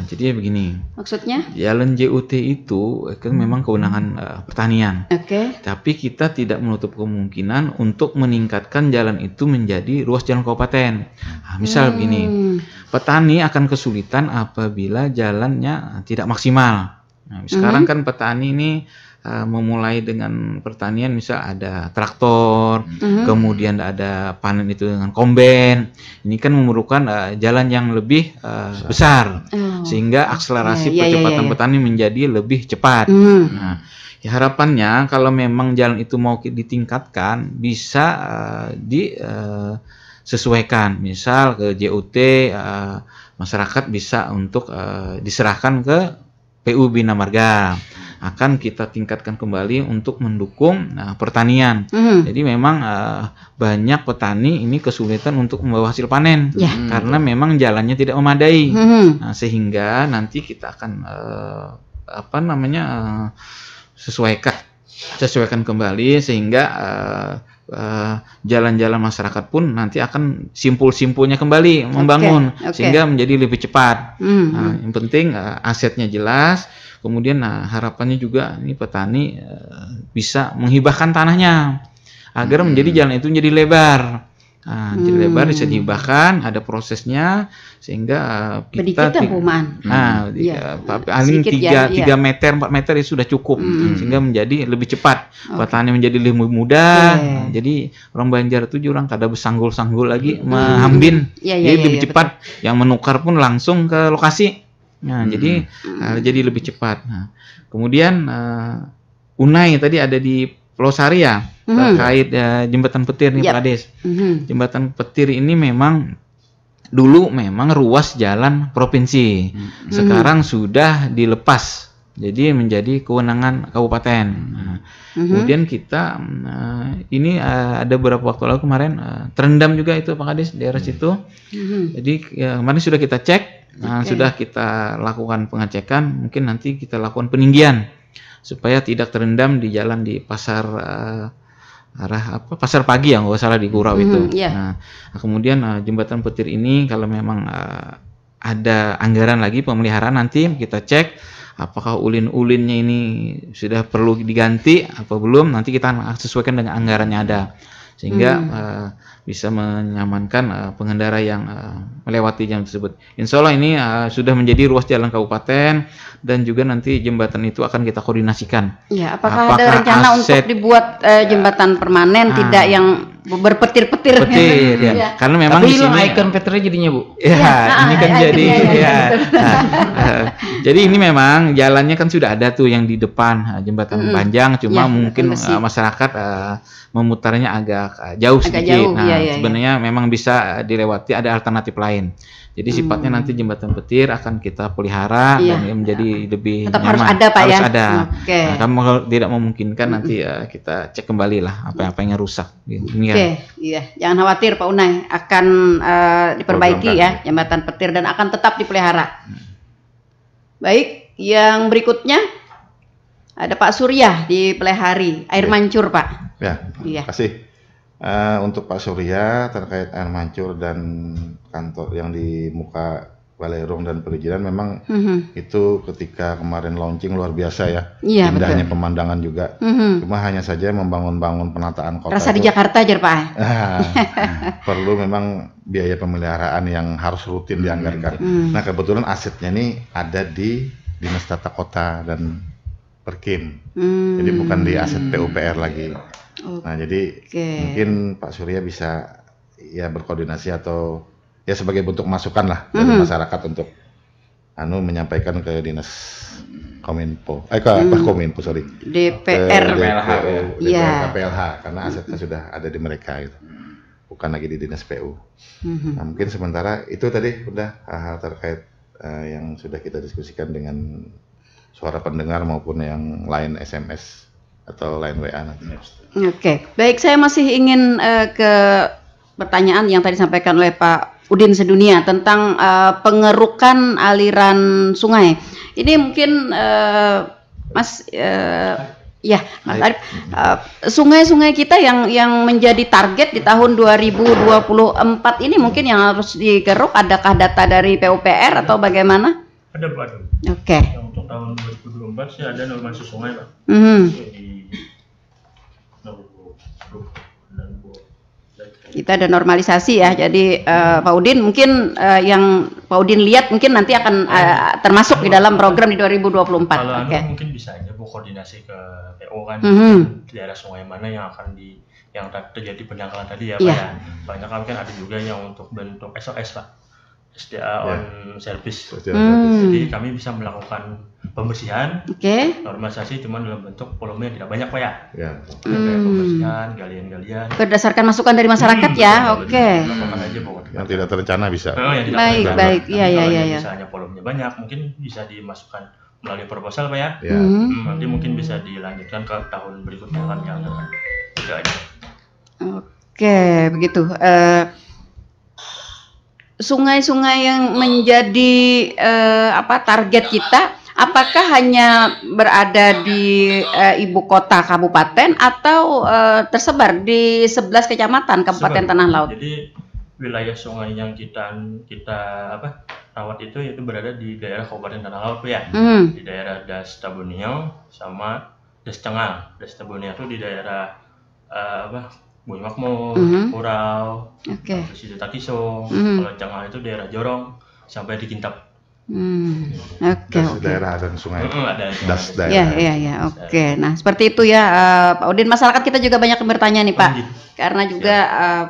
Jadi begini. Maksudnya? Jalan JUT itu kan memang kewenangan pertanian. Tapi kita tidak menutup kemungkinan untuk meningkatkan jalan itu menjadi ruas jalan kabupaten. Misal begini, petani akan kesulitan apabila jalannya tidak maksimal. Sekarang kan petani ini memulai dengan pertanian, misal ada traktor, kemudian ada panen itu dengan kombain. Ini kan memerlukan jalan yang lebih besar, sehingga akselerasi percepatan petani menjadi lebih cepat. Nah, ya harapannya kalau memang jalan itu mau ditingkatkan, bisa disesuaikan. Misal ke JUT, masyarakat bisa untuk diserahkan ke PU Bina Marga. Akan kita tingkatkan kembali untuk mendukung pertanian. Jadi memang banyak petani ini kesulitan untuk membawa hasil panen karena memang jalannya tidak memadai. Sehingga nanti kita akan sesuaikan kembali sehingga jalan-jalan masyarakat pun nanti akan simpul-simpulnya kembali membangun sehingga menjadi lebih cepat. Yang penting asetnya jelas. Kemudian harapannya juga ini petani bisa menghibahkan tanahnya agar menjadi jalan itu menjadi lebar. Jadi lebar bisa dihibahkan, ada prosesnya sehingga kita paling 3 meter 4 meter itu sudah cukup sehingga menjadi lebih cepat. Petani menjadi lebih mudah. Jadi orang Banjar itu orang kada bersanggul-sanggul lagi menghambin. Jadi lebih cepat. Yang menukar pun langsung ke lokasi. Jadi lebih cepat. Kemudian Unai tadi ada di Pulau Sari ya, terkait Jembatan Petir nih Pak Kadis. Jembatan Petir ini memang dulu memang ruas jalan provinsi. Sekarang sudah dilepas. Jadi menjadi kewenangan kabupaten. Kemudian kita ini ada beberapa waktu lalu kemarin terendam juga itu Pak Kadis daerah situ. Jadi kemarin sudah kita cek. Sudah kita lakukan pengecekan, mungkin nanti kita lakukan peninggian supaya tidak terendam di jalan di pasar pasar pagi ya, nggak salah di Gurau itu. Kemudian Jembatan Petir ini kalau memang ada anggaran lagi pemeliharaan, nanti kita cek apakah ulin-ulinnya ini sudah perlu diganti apa belum, nanti kita sesuaikan dengan anggarannya ada sehingga bisa menyamankan pengendara yang melewati jalan tersebut. Insya Allah ini sudah menjadi ruas jalan kabupaten dan juga nanti jembatan itu akan kita koordinasikan. Ya, apakah ada rencana untuk dibuat jembatan permanen, tidak yang berpetir-petir? Ya. Karena memang tapi hilang ikon petirnya jadinya Bu. Ini kan jadi jadi ini memang jalannya kan sudah ada tuh yang di depan jembatan panjang, cuma mungkin masyarakat memutarnya agak jauh sedikit. Sebenarnya memang bisa dilewati, ada alternatif lain. Jadi sifatnya nanti Jembatan Petir akan kita pelihara dan menjadi lebih tetap nyaman. Harus ada Pak harus ya. Ada. Kalau tidak memungkinkan nanti kita cek kembali lah apa yang rusak. Jangan khawatir Pak Unai, akan diperbaiki ya Jembatan Petir dan akan tetap dipelihara. Baik, Yang berikutnya ada Pak Surya di Plehari, air mancur Pak. Ya, iya. Kasih. Untuk Pak Surya terkait air mancur dan kantor yang di muka Balai Rung dan perizinan memang itu ketika kemarin launching luar biasa ya. Iya, indahnya betul. Pemandangan juga. Cuma hanya saja membangun penataan kota. Rasa di Jakarta aja Pak. Perlu memang biaya pemeliharaan yang harus rutin dianggarkan. Nah kebetulan asetnya ini ada di Dinas Tata Kota dan Perkim. Jadi bukan di aset PUPR lagi. Nah jadi mungkin Pak Surya bisa ya berkoordinasi atau ya sebagai bentuk masukan lah dari masyarakat untuk menyampaikan ke Dinas Kominfo, Kominfo sorry, DPR, KPLH karena asetnya sudah ada di mereka gitu. Bukan lagi di Dinas PU. Nah, mungkin sementara itu tadi udah hal-hal terkait yang sudah kita diskusikan dengan suara pendengar maupun yang lain SMS atau lain WA nanti. Oke, baik, saya masih ingin ke pertanyaan yang tadi disampaikan oleh Pak Udin Sedunia tentang pengerukan aliran sungai. Ini mungkin Mas Mas Arif, sungai-sungai kita yang menjadi target di tahun 2024 ini mungkin yang harus digeruk, adakah data dari PUPR atau bagaimana? Ada Pak. Oke. Yang untuk tahun 2024 sih ada normalisasi sungai Pak. Kita ada normalisasi ya, jadi Pak Udin mungkin yang Pak Udin lihat mungkin nanti akan termasuk di dalam program di 2024. Kalau mungkin bisa aja Bu koordinasi ke PO kan, daerah sungai mana yang akan yang terjadi pendangkalan tadi ya Pak ya. Banyak kan ada juga yang untuk bentuk SOS Pak, SDA on service. Jadi kami bisa melakukan pembersihan, normalisasi cuma dalam bentuk volume yang tidak banyak Pak ya. Pembersihan, galian-galian. Berdasarkan masukan dari masyarakat ya, Yang tidak terencana bisa. Baik, iya. Misalnya volumenya banyak, mungkin bisa dimasukkan melalui proposal Pak ya. Nanti mungkin bisa dilanjutkan ke tahun berikutnya kan yang akan ada. Oke, begitu. Sungai-sungai yang menjadi target kita, apakah hanya berada di ibu kota kabupaten atau tersebar di 11 kecamatan Kabupaten Tanah Laut? Jadi wilayah sungai yang kita rawat itu berada di daerah Kabupaten Tanah Laut ya. Di daerah Das Tabunio sama Das Cengal. Das Tabunio itu di daerah Bumi Makmur, Kurau, Situ Takiso. Kalau Cengal itu daerah Jorong sampai di Kintab. Daerah dan sungai. Oke. Nah, seperti itu ya Pak Udin. Masyarakat kita juga banyak yang bertanya nih Pak, karena juga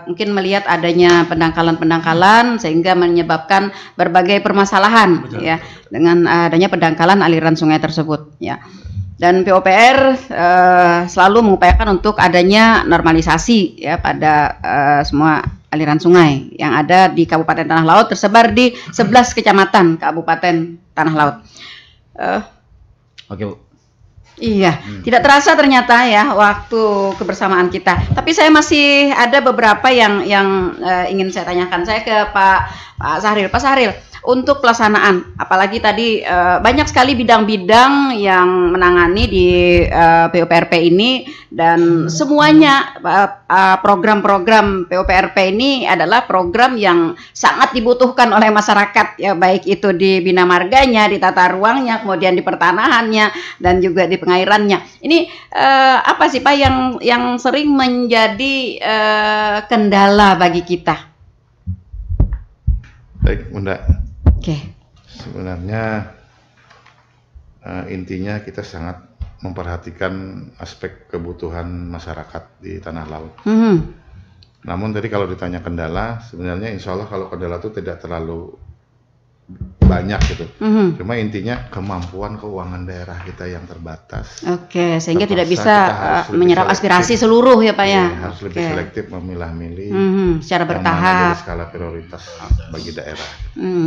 mungkin melihat adanya pendangkalan sehingga menyebabkan berbagai permasalahan dengan adanya pendangkalan aliran sungai tersebut ya. Dan PUPR selalu mengupayakan untuk adanya normalisasi ya pada semua aliran sungai yang ada di Kabupaten Tanah Laut, tersebar di 11 kecamatan Kabupaten Tanah Laut. Oke Bu. Iya, tidak terasa ternyata ya waktu kebersamaan kita. Tapi saya masih ada beberapa yang ingin saya tanyakan. Saya ke Pak Sahril. Pak Sahril, untuk pelaksanaan, apalagi tadi banyak sekali bidang-bidang yang menangani di PUPRP ini, dan semuanya program-program PUPRP ini adalah program yang sangat dibutuhkan oleh masyarakat ya, baik itu di bina marganya, di tata ruangnya, kemudian di pertanahannya, dan juga di pengairannya. Ini apa sih Pak yang sering menjadi kendala bagi kita? Baik Bunda. Oke. Sebenarnya intinya kita sangat memperhatikan aspek kebutuhan masyarakat di Tanah Laut. Namun tadi kalau ditanya kendala, sebenarnya insya Allah kalau kendala itu tidak terlalu banyak gitu. Cuma intinya kemampuan keuangan daerah kita yang terbatas. Oke, sehingga tidak bisa menyerap aspirasi seluruh ya Pak ya. Harus lebih selektif memilah-milih secara bertahap. Jadi skala prioritas bagi daerah.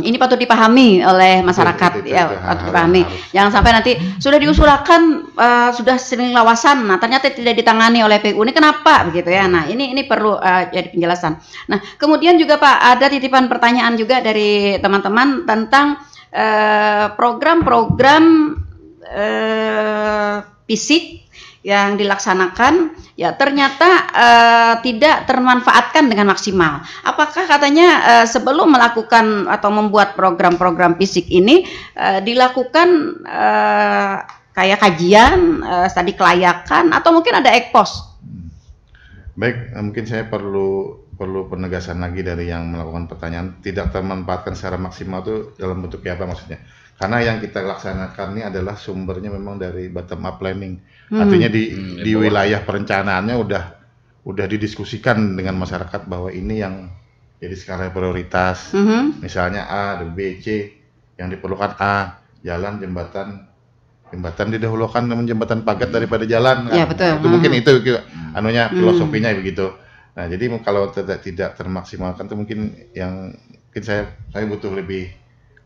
Ini patut dipahami oleh masyarakat patut dipahami. Jangan sampai nanti sudah diusulkan sudah sering lawasan, nah ternyata tidak ditangani oleh PU. Ini kenapa begitu ya? Nah ini perlu jadi penjelasan. Nah kemudian juga Pak ada titipan pertanyaan juga dari teman-teman tentang program-program fisik yang dilaksanakan ya ternyata tidak termanfaatkan dengan maksimal. Apakah katanya sebelum melakukan atau membuat program-program fisik ini dilakukan kayak kajian, studi kelayakan atau mungkin ada ekpos? Baik, mungkin saya perlu penegasan lagi dari yang melakukan pertanyaan, tidak termanfaatkan secara maksimal itu dalam bentuk apa maksudnya? Karena yang kita laksanakan ini adalah sumbernya memang dari bottom up planning. Artinya di wilayah perencanaannya udah didiskusikan dengan masyarakat bahwa ini yang jadi skala prioritas. Misalnya A, B, C, yang diperlukan A, jalan, jembatan didahulukan dengan jembatan pagat daripada jalan. Ya, betul. Itu mungkin itu anunya filosofinya begitu. Nah, jadi kalau tidak termaksimalkan itu mungkin saya butuh lebih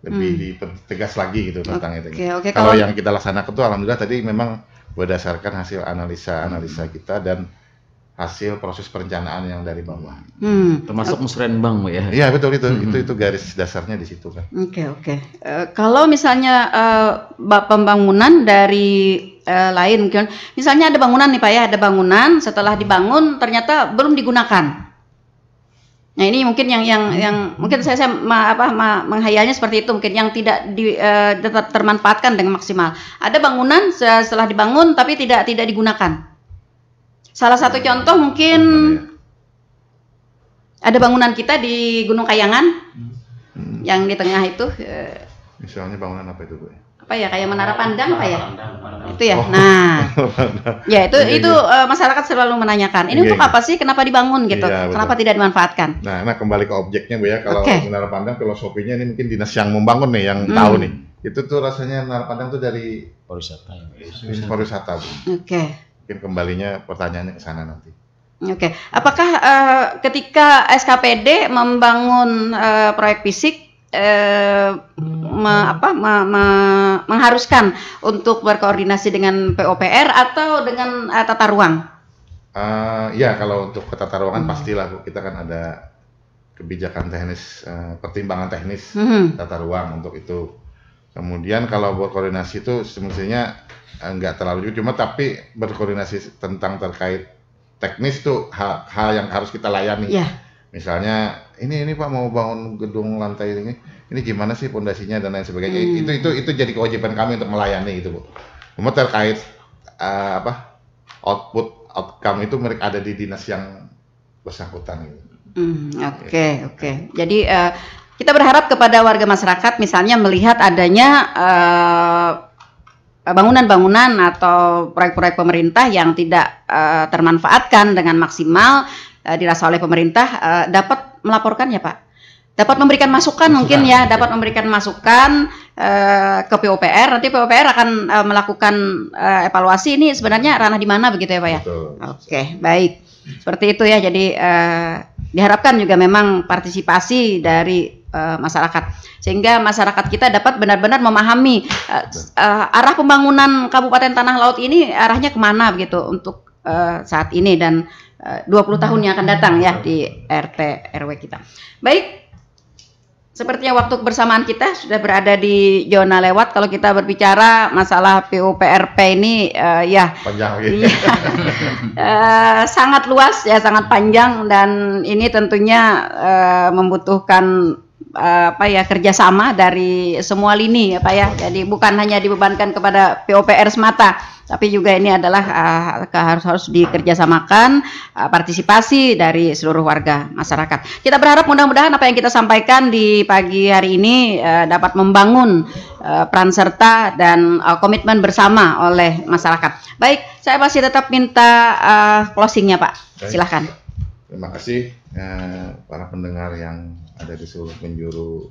dipertegas lagi gitu tentang itu. Kalau yang kita laksanakan itu alhamdulillah tadi memang berdasarkan hasil analisa kita dan hasil proses perencanaan yang dari bawah. Termasuk musrenbang, Bu ya. Iya, betul itu garis dasarnya di situ kan. Oke. Kalau misalnya pembangunan dari lain mungkin misalnya ada bangunan nih Pak ya, ada bangunan setelah dibangun ternyata belum digunakan. Nah, ini mungkin yang mungkin saya menghayalnya seperti itu, mungkin yang tidak termanfaatkan dengan maksimal. Ada bangunan setelah dibangun tapi tidak digunakan. Salah satu contoh mungkin ada bangunan kita di Gunung Kayangan yang di tengah itu. Misalnya bangunan apa itu, Bu? Apa ya, kayak Menara Pandang apa ya? Itu ya. Nah, ya itu masyarakat selalu menanyakan. Ini untuk apa sih? Kenapa dibangun gitu? Iya, kenapa tidak dimanfaatkan? Nah, kembali ke objeknya, Bu ya. Kalau Menara Pandang filosofinya ini mungkin dinas yang membangun nih, yang tahu nih. Itu tuh rasanya Menara Pandang tuh dari pariwisata, Bu. Mungkin kembalinya pertanyaannya ke sana nanti. Apakah ketika SKPD membangun proyek fisik mengharuskan untuk berkoordinasi dengan PUPR atau dengan tata ruang? Ya, kalau untuk tata ruangan pastilah, Bu. Kita kan ada kebijakan teknis, pertimbangan teknis tata ruang untuk itu. Kemudian kalau berkoordinasi itu semestinya enggak terlalu cuma tapi berkoordinasi tentang terkait teknis tuh hal yang harus kita layani. Misalnya ini Pak mau bangun gedung lantai ini gimana sih pondasinya dan lain sebagainya. Itu jadi kewajiban kami untuk melayani gitu, Bu. Cuma terkait outcome itu mereka ada di dinas yang bersangkutan gitu. Oke. Jadi kita berharap kepada warga masyarakat misalnya melihat adanya bangunan-bangunan atau proyek-proyek pemerintah yang tidak termanfaatkan dengan maksimal dirasa oleh pemerintah dapat melaporkan ya Pak, dapat memberikan masukan mungkin ya, dapat memberikan masukan ke PUPR. Nanti PUPR akan melakukan evaluasi ini sebenarnya ranah di mana begitu ya Pak ya. Oke, baik seperti itu ya. Jadi diharapkan juga memang partisipasi dari masyarakat sehingga masyarakat kita dapat benar-benar memahami arah pembangunan Kabupaten Tanah Laut ini arahnya kemana begitu untuk saat ini dan 20 tahun yang akan datang ya di RT RW kita. Baik, sepertinya waktu kebersamaan kita sudah berada di zona lewat. Kalau kita berbicara masalah PUPRP ini panjang sangat luas ya, sangat panjang dan ini tentunya membutuhkan kerjasama dari semua lini ya Pak ya. Jadi bukan hanya dibebankan kepada PUPR semata, tapi juga ini adalah harus dikerjasamakan partisipasi dari seluruh warga masyarakat. Kita berharap mudah-mudahan apa yang kita sampaikan di pagi hari ini dapat membangun peran serta dan komitmen bersama oleh masyarakat. Baik, saya masih tetap minta closingnya Pak. Silahkan. Terima kasih para pendengar yang ada di seluruh penjuru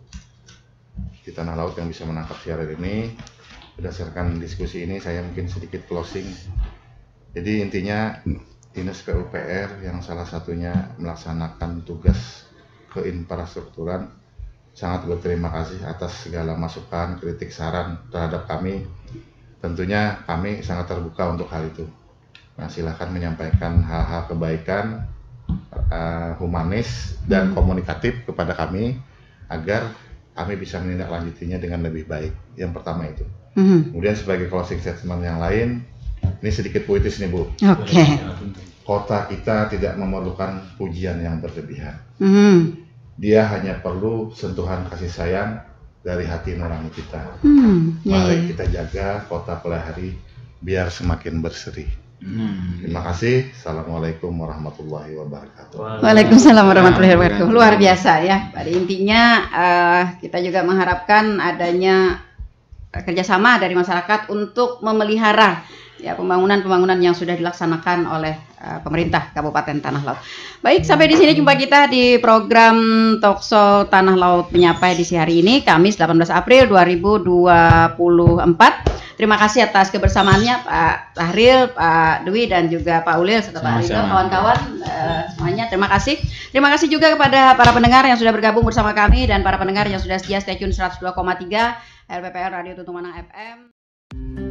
di Tanah Laut yang bisa menangkap siaran ini. Berdasarkan diskusi ini saya mungkin sedikit closing. Jadi intinya Dinas PUPR yang salah satunya melaksanakan tugas keinfrastrukturan sangat berterima kasih atas segala masukan, kritik, saran terhadap kami. Tentunya kami sangat terbuka untuk hal itu. Nah, silakan menyampaikan hal-hal kebaikan humanis dan komunikatif kepada kami agar kami bisa menindaklanjutinya dengan lebih baik. Yang pertama itu. Kemudian sebagai closing statement yang lain, ini sedikit puitis nih Bu. Oke. Kota kita tidak memerlukan pujian yang berlebihan. Dia hanya perlu sentuhan kasih sayang dari hati nurani kita. Mari kita jaga kota Pelihari biar semakin berseri. Terima kasih. Assalamualaikum warahmatullahi wabarakatuh. Waalaikumsalam warahmatullahi wabarakatuh. Luar biasa ya. Pada intinya kita juga mengharapkan adanya kerjasama dari masyarakat untuk memelihara ya pembangunan yang sudah dilaksanakan oleh pemerintah Kabupaten Tanah Laut. Baik, sampai di sini jumpa kita di program Talkshow Tanah Laut Menyapa edisi hari ini, Kamis 18 April 2024. Terima kasih atas kebersamaannya Pak Tahril, Pak Dwi, dan juga Pak Ulil serta Pak Rizal, kawan-kawan semuanya. Terima kasih. Terima kasih juga kepada para pendengar yang sudah bergabung bersama kami dan para pendengar yang sudah setia stay tune 102,3 RPPR Radio Tutung Manang FM.